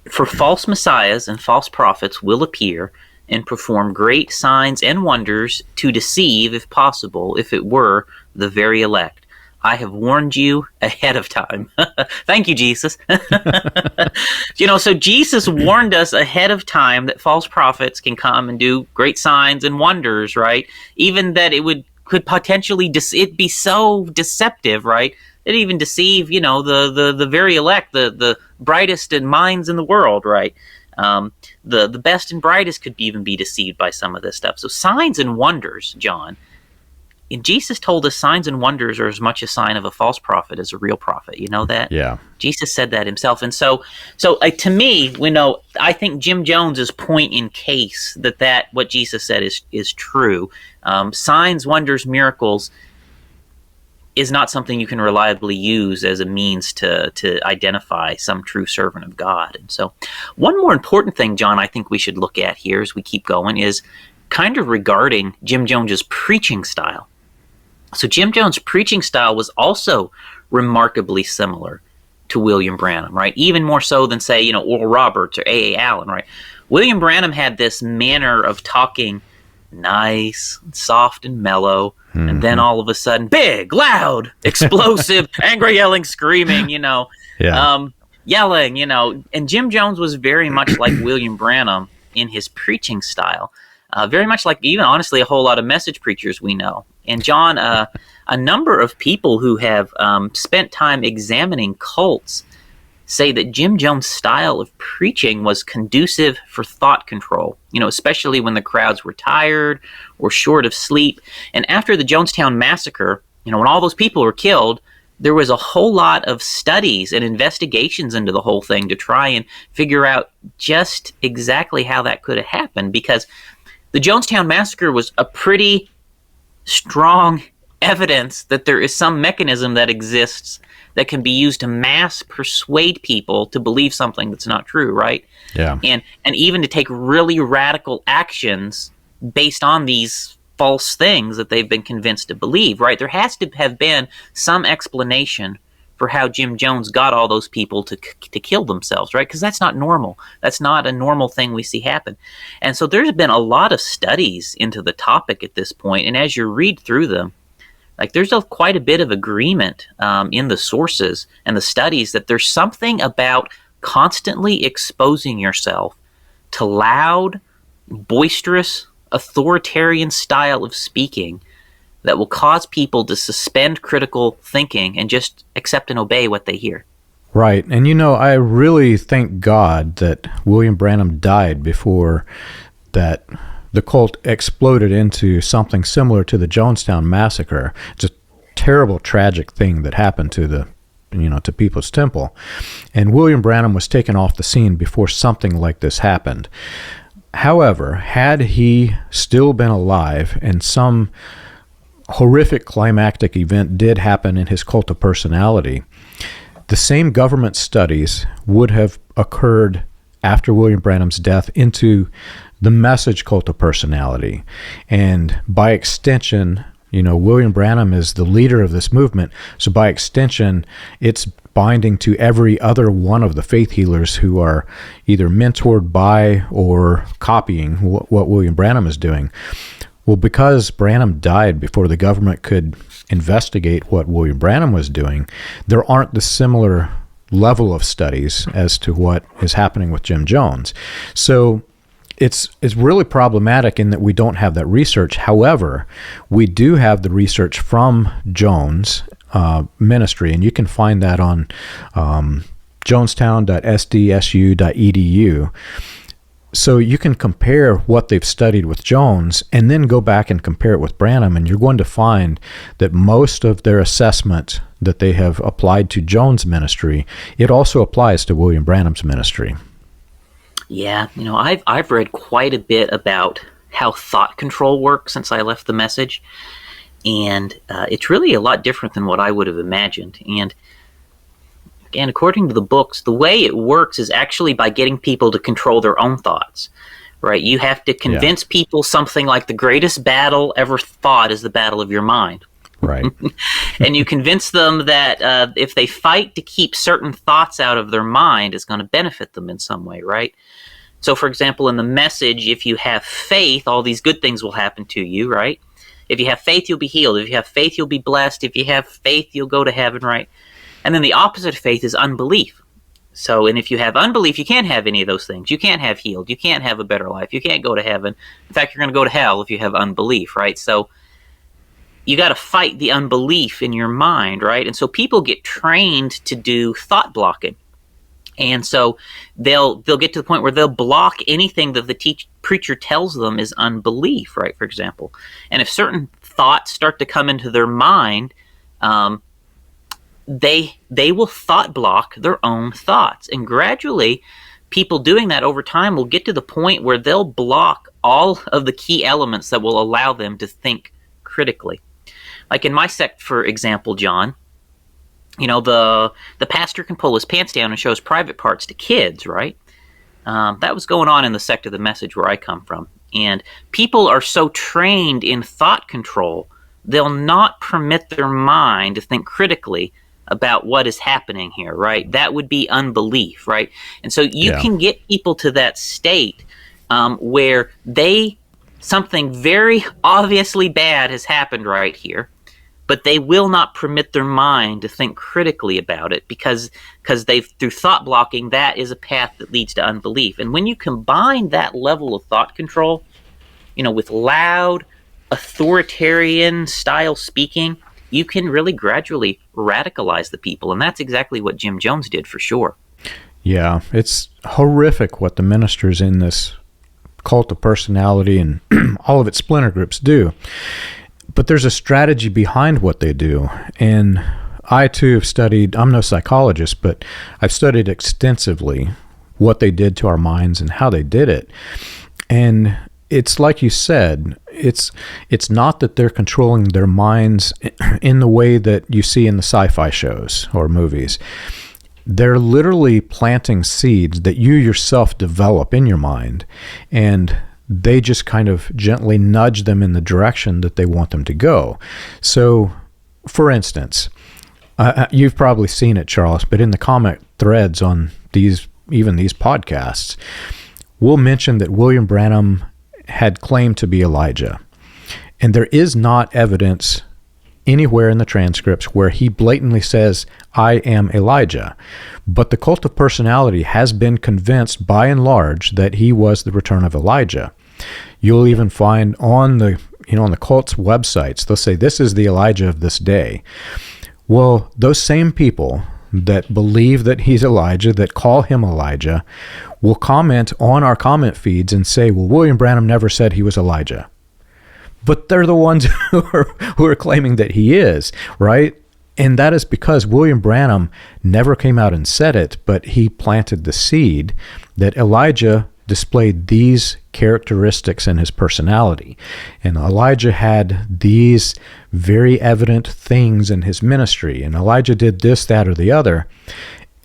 "For false messiahs and false prophets will appear and perform great signs and wonders to deceive, if possible, if it were, the very elect. I have warned you ahead of time." Thank you, Jesus. So Jesus warned us ahead of time that false prophets can come and do great signs and wonders, right? Even that could potentially it'd be so deceptive, right? It'd even deceive, the very elect, the brightest and minds in the world, right? The best and brightest could even be deceived by some of this stuff. So signs and wonders, John. And Jesus told us signs and wonders are as much a sign of a false prophet as a real prophet. You know that? Yeah. Jesus said that himself. And so to me, I think Jim Jones's point in case that what Jesus said is true. Signs, wonders, miracles is not something you can reliably use as a means to identify some true servant of God. And so one more important thing, John, I think we should look at here as we keep going is kind of regarding Jim Jones's preaching style. So Jim Jones' preaching style was also remarkably similar to William Branham, right? Even more so than, say, Oral Roberts or A.A. Allen, right? William Branham had this manner of talking nice, soft, and mellow, and then all of a sudden, big, loud, explosive, angry, yelling, screaming, yelling, And Jim Jones was very much like William Branham in his preaching style. Very much like even, honestly, a whole lot of message preachers we know. And John, a number of people who have spent time examining cults say that Jim Jones' style of preaching was conducive for thought control, especially when the crowds were tired or short of sleep. And after the Jonestown Massacre, when all those people were killed, there was a whole lot of studies and investigations into the whole thing to try and figure out just exactly how that could have happened, because the Jonestown Massacre was a pretty strong evidence that there is some mechanism that exists that can be used to mass persuade people to believe something that's not true, right? Yeah. And even to take really radical actions based on these false things that they've been convinced to believe, right? There has to have been some explanation for how Jim Jones got all those people to kill themselves, right? Because that's not normal. That's not a normal thing we see happen. And so there's been a lot of studies into the topic at this point, and as you read through them, there's quite a bit of agreement in the sources and the studies that there's something about constantly exposing yourself to loud, boisterous, authoritarian style of speaking that will cause people to suspend critical thinking and just accept and obey what they hear. Right. And I really thank God that William Branham died before that the cult exploded into something similar to the Jonestown massacre. It's a terrible, tragic thing that happened to to People's Temple. And William Branham was taken off the scene before something like this happened. However, had he still been alive and some horrific climactic event did happen in his cult of personality, the same government studies would have occurred after William Branham's death into the message cult of personality. And by extension, William Branham is the leader of this movement. So by extension, it's binding to every other one of the faith healers who are either mentored by or copying what William Branham is doing. Well, because Branham died before the government could investigate what William Branham was doing, there aren't the similar level of studies as to what is happening with Jim Jones. So it's really problematic in that we don't have that research. However, we do have the research from Jones ministry, and you can find that on jonestown.sdsu.edu. So you can compare what they've studied with Jones and then go back and compare it with Branham, and you're going to find that most of their assessment that they have applied to Jones' ministry, it also applies to William Branham's ministry. Yeah, I've read quite a bit about how thought control works since I left the message, and it's really a lot different than what I would have imagined. And according to the books, the way it works is actually by getting people to control their own thoughts, right? You have to convince people something like the greatest battle ever fought is the battle of your mind. Right. And you convince them that if they fight to keep certain thoughts out of their mind, it's going to benefit them in some way, right? So, for example, in the message, if you have faith, all these good things will happen to you, right? If you have faith, you'll be healed. If you have faith, you'll be blessed. If you have faith, you'll go to heaven, right? And then the opposite of faith is unbelief. So, and if you have unbelief, you can't have any of those things. You can't have healed. You can't have a better life. You can't go to heaven. In fact, you're going to go to hell if you have unbelief, right? So you got to fight the unbelief in your mind, right? And so people get trained to do thought blocking. And so they'll get to the point where they'll block anything that the preacher tells them is unbelief, right, for example. And if certain thoughts start to come into their mind, they will thought block their own thoughts. And gradually, people doing that over time will get to the point where they'll block all of the key elements that will allow them to think critically. Like in my sect, for example, John, the pastor can pull his pants down and show his private parts to kids, right? That was going on in the sect of the message where I come from. And people are so trained in thought control, they'll not permit their mind to think critically about what is happening here, right? That would be unbelief, right? And so you can get people to that state where something very obviously bad has happened right here, but they will not permit their mind to think critically about it because through thought blocking, that is a path that leads to unbelief. And when you combine that level of thought control, with loud, authoritarian style speaking, you can really gradually radicalize the people. And that's exactly what Jim Jones did for sure. Yeah, it's horrific what the ministers in this cult of personality and all of its splinter groups do. But there's a strategy behind what they do. And I, too, have studied, I'm no psychologist, but I've studied extensively what they did to our minds and how they did it. And it's like you said, it's not that they're controlling their minds in the way that you see in the sci-fi shows or movies. They're literally planting seeds that you yourself develop in your mind, and they just kind of gently nudge them in the direction that they want them to go. So, for instance, you've probably seen it, Charles, but in the comment threads on these podcasts, we'll mention that William Branham had claimed to be Elijah. And there is not evidence anywhere in the transcripts where he blatantly says, I am Elijah. But the cult of personality has been convinced by and large that he was the return of Elijah. You'll even find on the on the cult's websites, they'll say, this is the Elijah of this day. Well, those same people that believe that he's Elijah, that call him Elijah, will comment on our comment feeds and say, well, William Branham never said he was Elijah. But they're the ones who are claiming that he is, right? And that is because William Branham never came out and said it, but he planted the seed that Elijah displayed these characteristics in his personality. And Elijah had these very evident things in his ministry. And Elijah did this, that, or the other.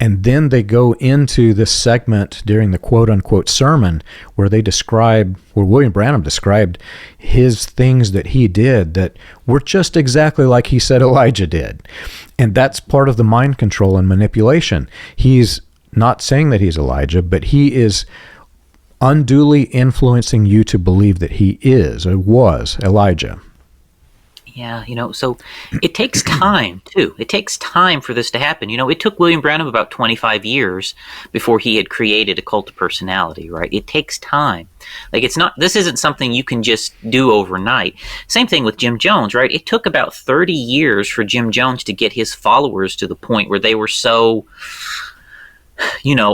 And then they go into this segment during the quote-unquote sermon where William Branham described his things that he did that were just exactly like he said Elijah did. And that's part of the mind control and manipulation. He's not saying that he's Elijah, but he is unduly influencing you to believe that he is or was Elijah. Yeah, so it takes time, too. It takes time for this to happen. It took William Branham about 25 years before he had created a cult of personality, right? It takes time. This isn't something you can just do overnight. Same thing with Jim Jones, right? It took about 30 years for Jim Jones to get his followers to the point where they were so,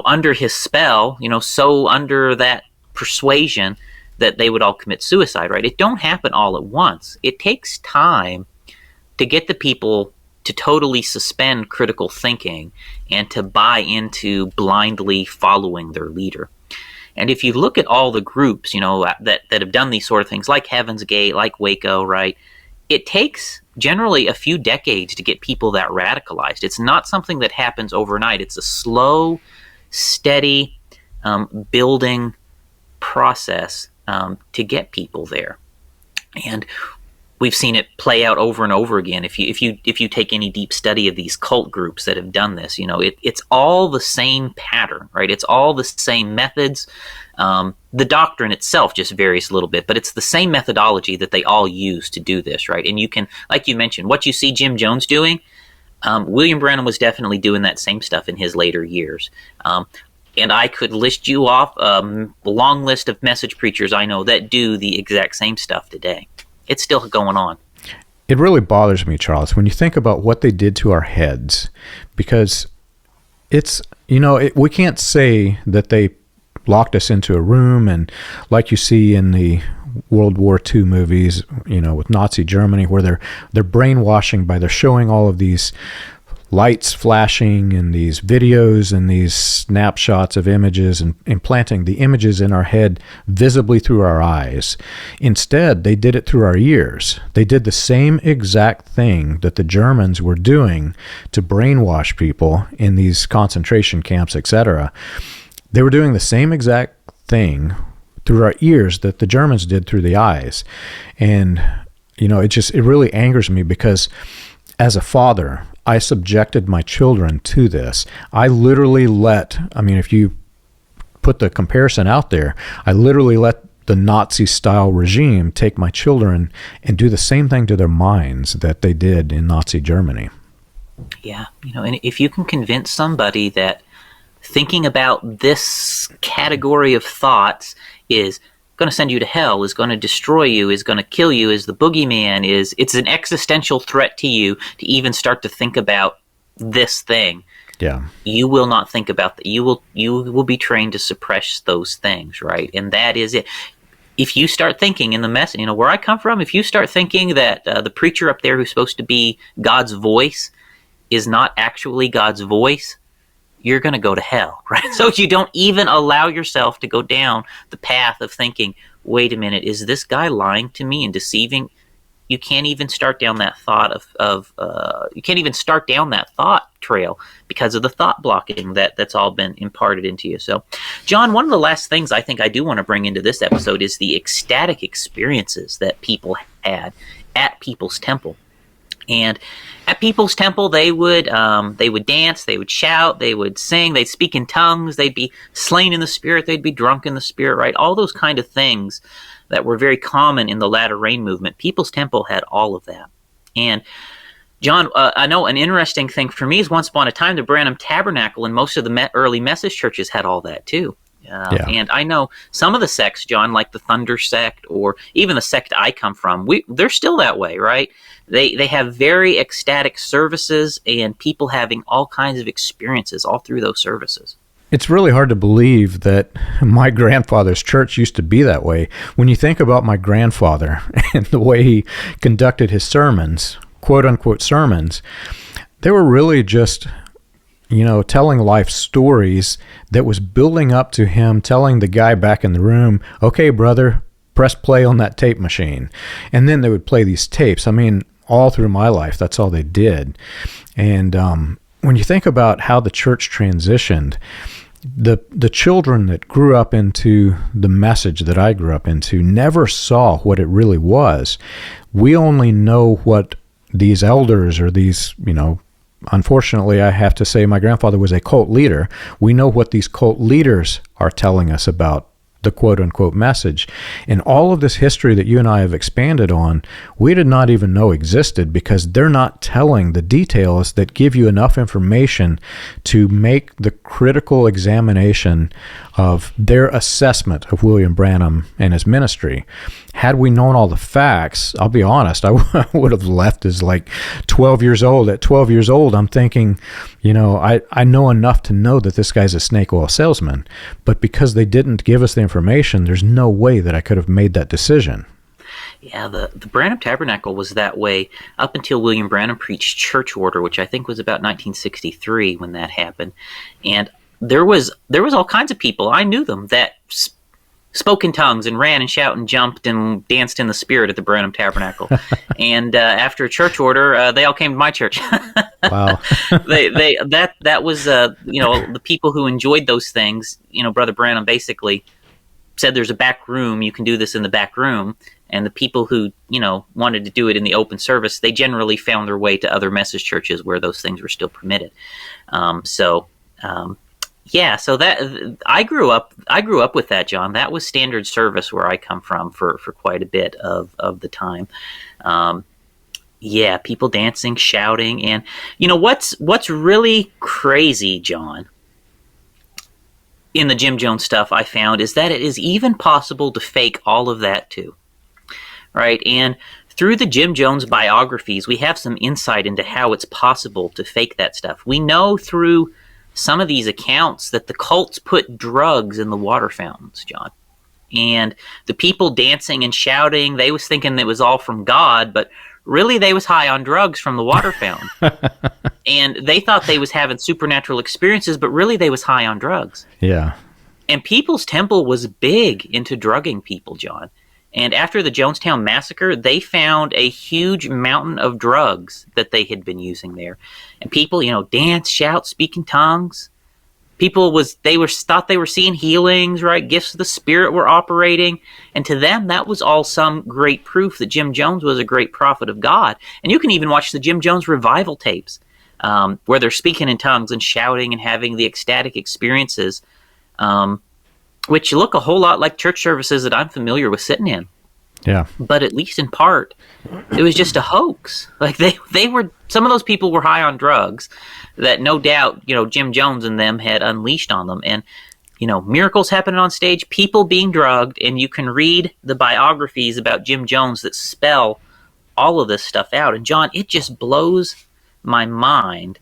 under his spell, so under that persuasion that they would all commit suicide, right? It don't happen all at once. It takes time to get the people to totally suspend critical thinking and to buy into blindly following their leader. And if you look at all the groups, that have done these sort of things, like Heaven's Gate, like Waco, right? It takes generally a few decades to get people that radicalized. It's not something that happens overnight. It's a slow, steady, building process to get people there. And we've seen it play out over and over again. If you take any deep study of these cult groups that have done this, it's all the same pattern, right? It's all the same methods. The doctrine itself just varies a little bit, but it's the same methodology that they all use to do this, right? And you can, like you mentioned, what you see Jim Jones doing, William Branham was definitely doing that same stuff in his later years. And I could list you off a long list of message preachers I know that do the exact same stuff today. It's still going on. It really bothers me, Charles, when you think about what they did to our heads, because it's, we can't say that they locked us into a room and like you see in the World War II movies, with Nazi Germany, where they're brainwashing they're showing all of these lights flashing and these videos and these snapshots of images and implanting the images in our head visibly through our eyes. Instead, they did it through our ears. They did the same exact thing that the Germans were doing to brainwash people in these concentration camps, etc. They were doing the same exact thing through our ears that the Germans did through the eyes. And, it really angers me because as a father, I subjected my children to this. I literally if you put the comparison out there, I literally let the Nazi-style regime take my children and do the same thing to their minds that they did in Nazi Germany. Yeah, and if you can convince somebody that thinking about this category of thoughts is going to send you to hell, is going to destroy you, is going to kill you, is the boogeyman, it's an existential threat to you to even start to think about this thing. Yeah. You will not think about that. You will be trained to suppress those things, right? And that is it. If you start thinking in the mess, where I come from, if you start thinking that the preacher up there who's supposed to be God's voice is not actually God's voice, you're going to go to hell, right? So you don't even allow yourself to go down the path of thinking, wait a minute, is this guy lying to me and deceiving? You can't even start down that thought you can't even start down that thought trail because of the thought blocking that's all been imparted into you. So, John, one of the last things I think I do want to bring into this episode is the ecstatic experiences that people had at People's Temple. And at People's Temple, they would dance, they would shout, they would sing, they'd speak in tongues, they'd be slain in the Spirit, they'd be drunk in the Spirit, right? All those kind of things that were very common in the Latter Rain movement. People's Temple had all of that. And John, I know an interesting thing for me is once upon a time, the Branham Tabernacle and most of the early Methodist churches had all that too. And I know some of the sects, John, like the Thunder sect or even the sect I come from, they're still that way, right? They have very ecstatic services and people having all kinds of experiences all through those services. It's really hard to believe that my grandfather's church used to be that way. When you think about my grandfather and the way he conducted his sermons, quote-unquote sermons, they were really just, telling life stories that was building up to him telling the guy back in the room, okay, brother, press play on that tape machine. And then they would play these tapes. I mean, all through my life, that's all they did. And when you think about how the church transitioned, the children that grew up into the message that I grew up into never saw what it really was. We only know what these elders or these, unfortunately, I have to say my grandfather was a cult leader. We know what these cult leaders are telling us about the quote-unquote message. And all of this history that you and I have expanded on, we did not even know existed because they're not telling the details that give you enough information to make the critical examination of their assessment of William Branham and his ministry. Had we known all the facts, I'll be honest, I would have left as like 12 years old. At 12 years old, I'm thinking, I know enough to know that this guy's a snake oil salesman. But because they didn't give us the information, there's no way that I could have made that decision. Yeah, the Branham Tabernacle was that way up until William Branham preached church order, which I think was about 1963 when that happened. And there was all kinds of people, I knew them, that spoke in tongues and ran and shouted and jumped and danced in the spirit at the Branham Tabernacle. And after church order, they all came to my church. Wow. that was the people who enjoyed those things. Brother Branham basically said there's a back room, you can do this in the back room. And the people who wanted to do it in the open service, they generally found their way to other message churches where those things were still permitted. So that I grew up with that, John. That was standard service where I come from for quite a bit of the time. People dancing, shouting, and what's really crazy, John, in the Jim Jones stuff I found is that it is even possible to fake all of that too. Right? And through the Jim Jones biographies, we have some insight into how it's possible to fake that stuff. We know through some of these accounts that the cults put drugs in the water fountains, John. And the people dancing and shouting, they was thinking it was all from God, but really they was high on drugs from the water fountain. And they thought they was having supernatural experiences, but really they was high on drugs. Yeah. And People's Temple was big into drugging people, John. And after the Jonestown Massacre, they found a huge mountain of drugs that they had been using there. And people, dance, shout, speak in tongues. People thought they were seeing healings, right? Gifts of the Spirit were operating. And to them, that was all some great proof that Jim Jones was a great prophet of God. And you can even watch the Jim Jones revival tapes where they're speaking in tongues and shouting and having the ecstatic experiences, which look a whole lot like church services that I'm familiar with sitting in. Yeah. But at least in part, it was just a hoax. Like they were, some of those people were high on drugs that no doubt, Jim Jones and them had unleashed on them. And, miracles happening on stage, people being drugged, and you can read the biographies about Jim Jones that spell all of this stuff out. And John, it just blows my mind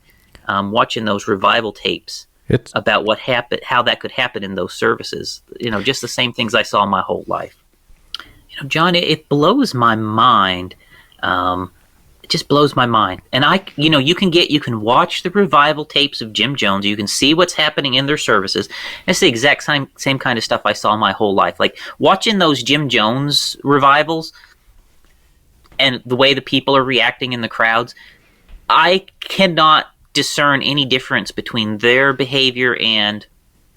watching those revival tapes. About what happened, how that could happen in those services. Just the same things I saw my whole life. John, it blows my mind. It just blows my mind. And you can watch the revival tapes of Jim Jones. You can see what's happening in their services. It's the exact same kind of stuff I saw my whole life. Like watching those Jim Jones revivals and the way the people are reacting in the crowds, I cannot discern any difference between their behavior and,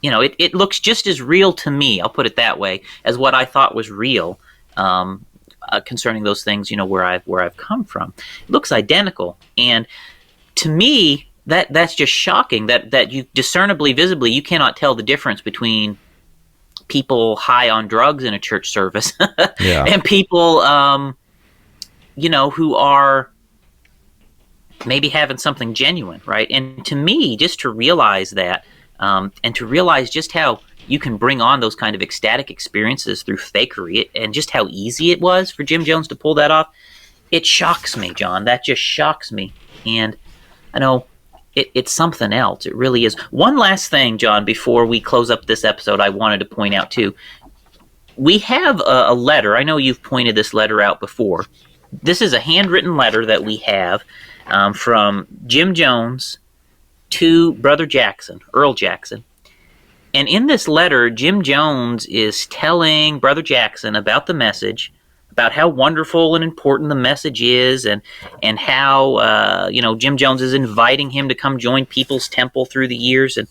it looks just as real to me, I'll put it that way, as what I thought was real concerning those things, where I've come from. It looks identical. And to me, that's just shocking that you discernibly, visibly, you cannot tell the difference between people high on drugs in a church service and people, who are maybe having something genuine, right? And to me, just to realize that, and to realize just how you can bring on those kind of ecstatic experiences through fakery, and just how easy it was for Jim Jones to pull that off, it shocks me, John. That just shocks me. And I know it's something else. It really is. One last thing, John, before we close up this episode, I wanted to point out too. We have a letter. I know you've pointed this letter out before. This is a handwritten letter that we have from Jim Jones to Brother Jackson, Earl Jackson. And in this letter, Jim Jones is telling Brother Jackson about the message, about how wonderful and important the message is, and how Jim Jones is inviting him to come join People's Temple through the years. And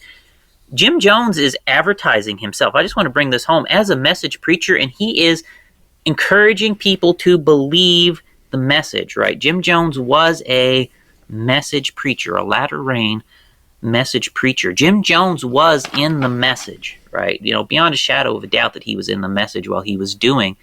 Jim Jones is advertising himself. I just want to bring this home as a message preacher, and he is encouraging people to believe the message, right? Jim Jones was a message preacher, a latter rain message preacher. Jim Jones was in the message, right? Beyond a shadow of a doubt that he was in the message while he was doing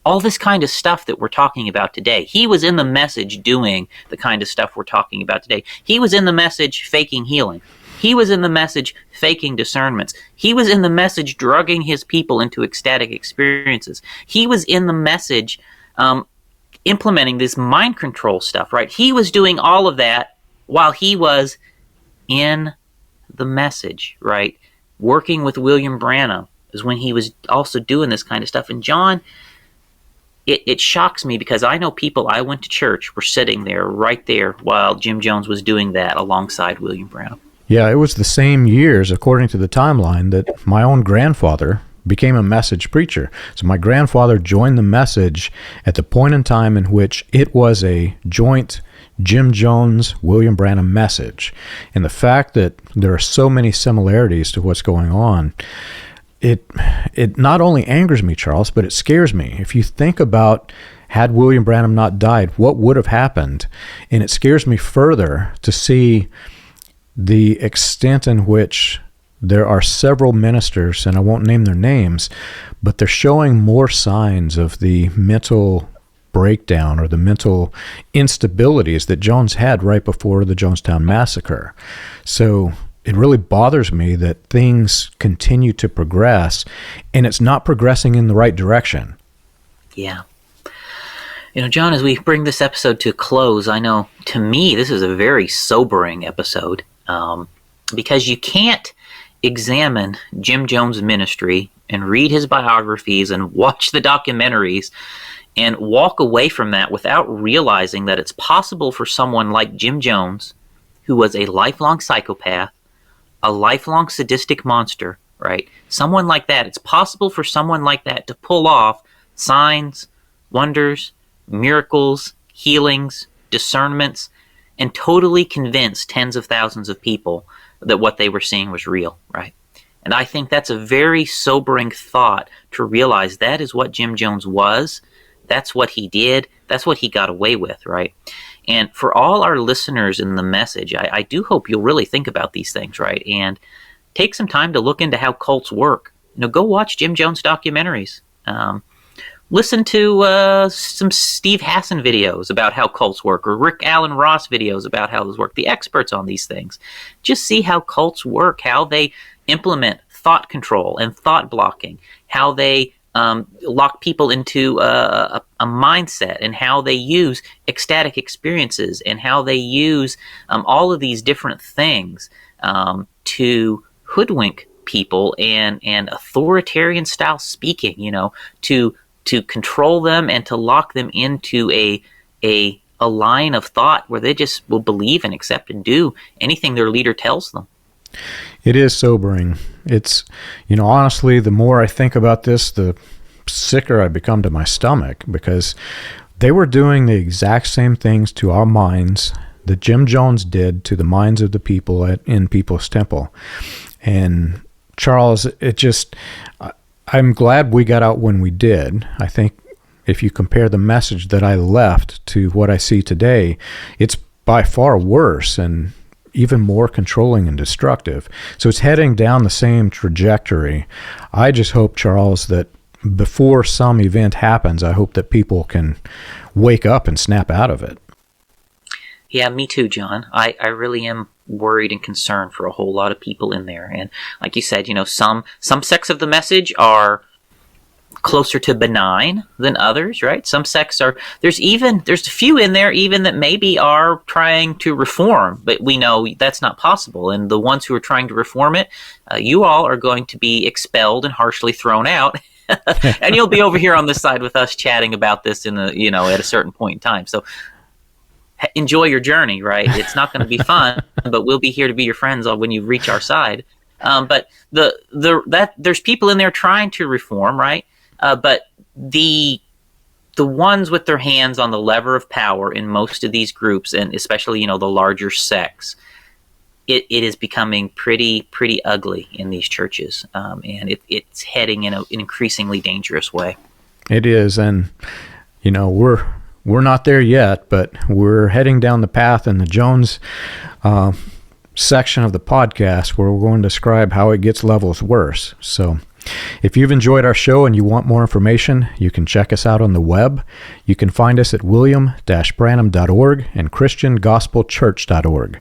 all this kind of stuff that we're talking about today. He was in the message doing the kind of stuff we're talking about today. He was in the message faking healing. He was in the message faking discernments. He was in the message drugging his people into ecstatic experiences. He was in the message implementing this mind control stuff, right? He was doing all of that while he was in the message, right? Working with William Branham is when he was also doing this kind of stuff. And John, it shocks me because I know people I went to church were sitting there right there while Jim Jones was doing that alongside William Branham. Yeah, it was the same years, according to the timeline, that my own grandfather became a message preacher. So my grandfather joined the message at the point in time in which it was a joint Jim Jones, William Branham message. And the fact that there are so many similarities to what's going on, it not only angers me, Charles, but it scares me. If you think about, had William Branham not died, what would have happened? And it scares me further to see the extent in which there are several ministers, and I won't name their names, but they're showing more signs of the mental breakdown or the mental instabilities that Jones had right before the Jonestown Massacre. So it really bothers me that things continue to progress, and it's not progressing in the right direction. Yeah. John, as we bring this episode to a close, I know, to me, this is a very sobering episode, because you can't examine Jim Jones' ministry and read his biographies and watch the documentaries and walk away from that without realizing that it's possible for someone like Jim Jones, who was a lifelong psychopath, a lifelong sadistic monster, right? Someone like that, it's possible for someone like that to pull off signs, wonders, miracles, healings, discernments, and totally convince tens of thousands of people that what they were seeing was real, right? And I think that's a very sobering thought to realize that is what Jim Jones was. That's what he did. That's what he got away with, right? And for all our listeners in the message, I do hope you'll really think about these things, right? And take some time to look into how cults work. Go watch Jim Jones documentaries. Listen to some Steve Hassan videos about how cults work, or Rick Allen Ross videos about how those work, the experts on these things. Just see how cults work, how they implement thought control and thought blocking, how they lock people into a mindset, and how they use ecstatic experiences, and how they use all of these different things to hoodwink people and authoritarian style speaking, to control them and to lock them into a line of thought where they just will believe and accept and do anything their leader tells them. It is sobering. It's, honestly, the more I think about this, the sicker I become to my stomach, because they were doing the exact same things to our minds that Jim Jones did to the minds of the people in People's Temple. And Charles, I'm glad we got out when we did. I think if you compare the message that I left to what I see today, it's by far worse and even more controlling and destructive. So it's heading down the same trajectory. I just hope, Charles, that before some event happens, I hope that people can wake up and snap out of it. Yeah, me too, John. I really am worried and concerned for a whole lot of people in there. And like you said, some sects of the message are closer to benign than others, right? Some sects are, there's a few in there even that maybe are trying to reform, but we know that's not possible. And the ones who are trying to reform it, you all are going to be expelled and harshly thrown out. And you'll be over here on this side with us chatting about this at a certain point in time. So enjoy your journey, right? It's not going to be fun, but we'll be here to be your friends when you reach our side. But there's people in there trying to reform, right? But the ones with their hands on the lever of power in most of these groups, and especially the larger sects, it is becoming pretty ugly in these churches, and it's heading in an increasingly dangerous way. It is, and we're not there yet, but we're heading down the path in the Jones section of the podcast where we're going to describe how it gets levels worse. So if you've enjoyed our show and you want more information, you can check us out on the web. You can find us at william-branham.org and christiangospelchurch.org.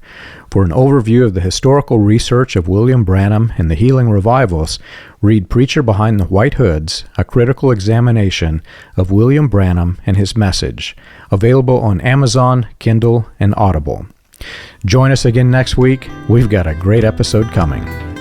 For an overview of the historical research of William Branham and the healing revivals, read Preacher Behind the White Hoods, a critical examination of William Branham and his message, available on Amazon, Kindle, and Audible. Join us again next week. We've got a great episode coming.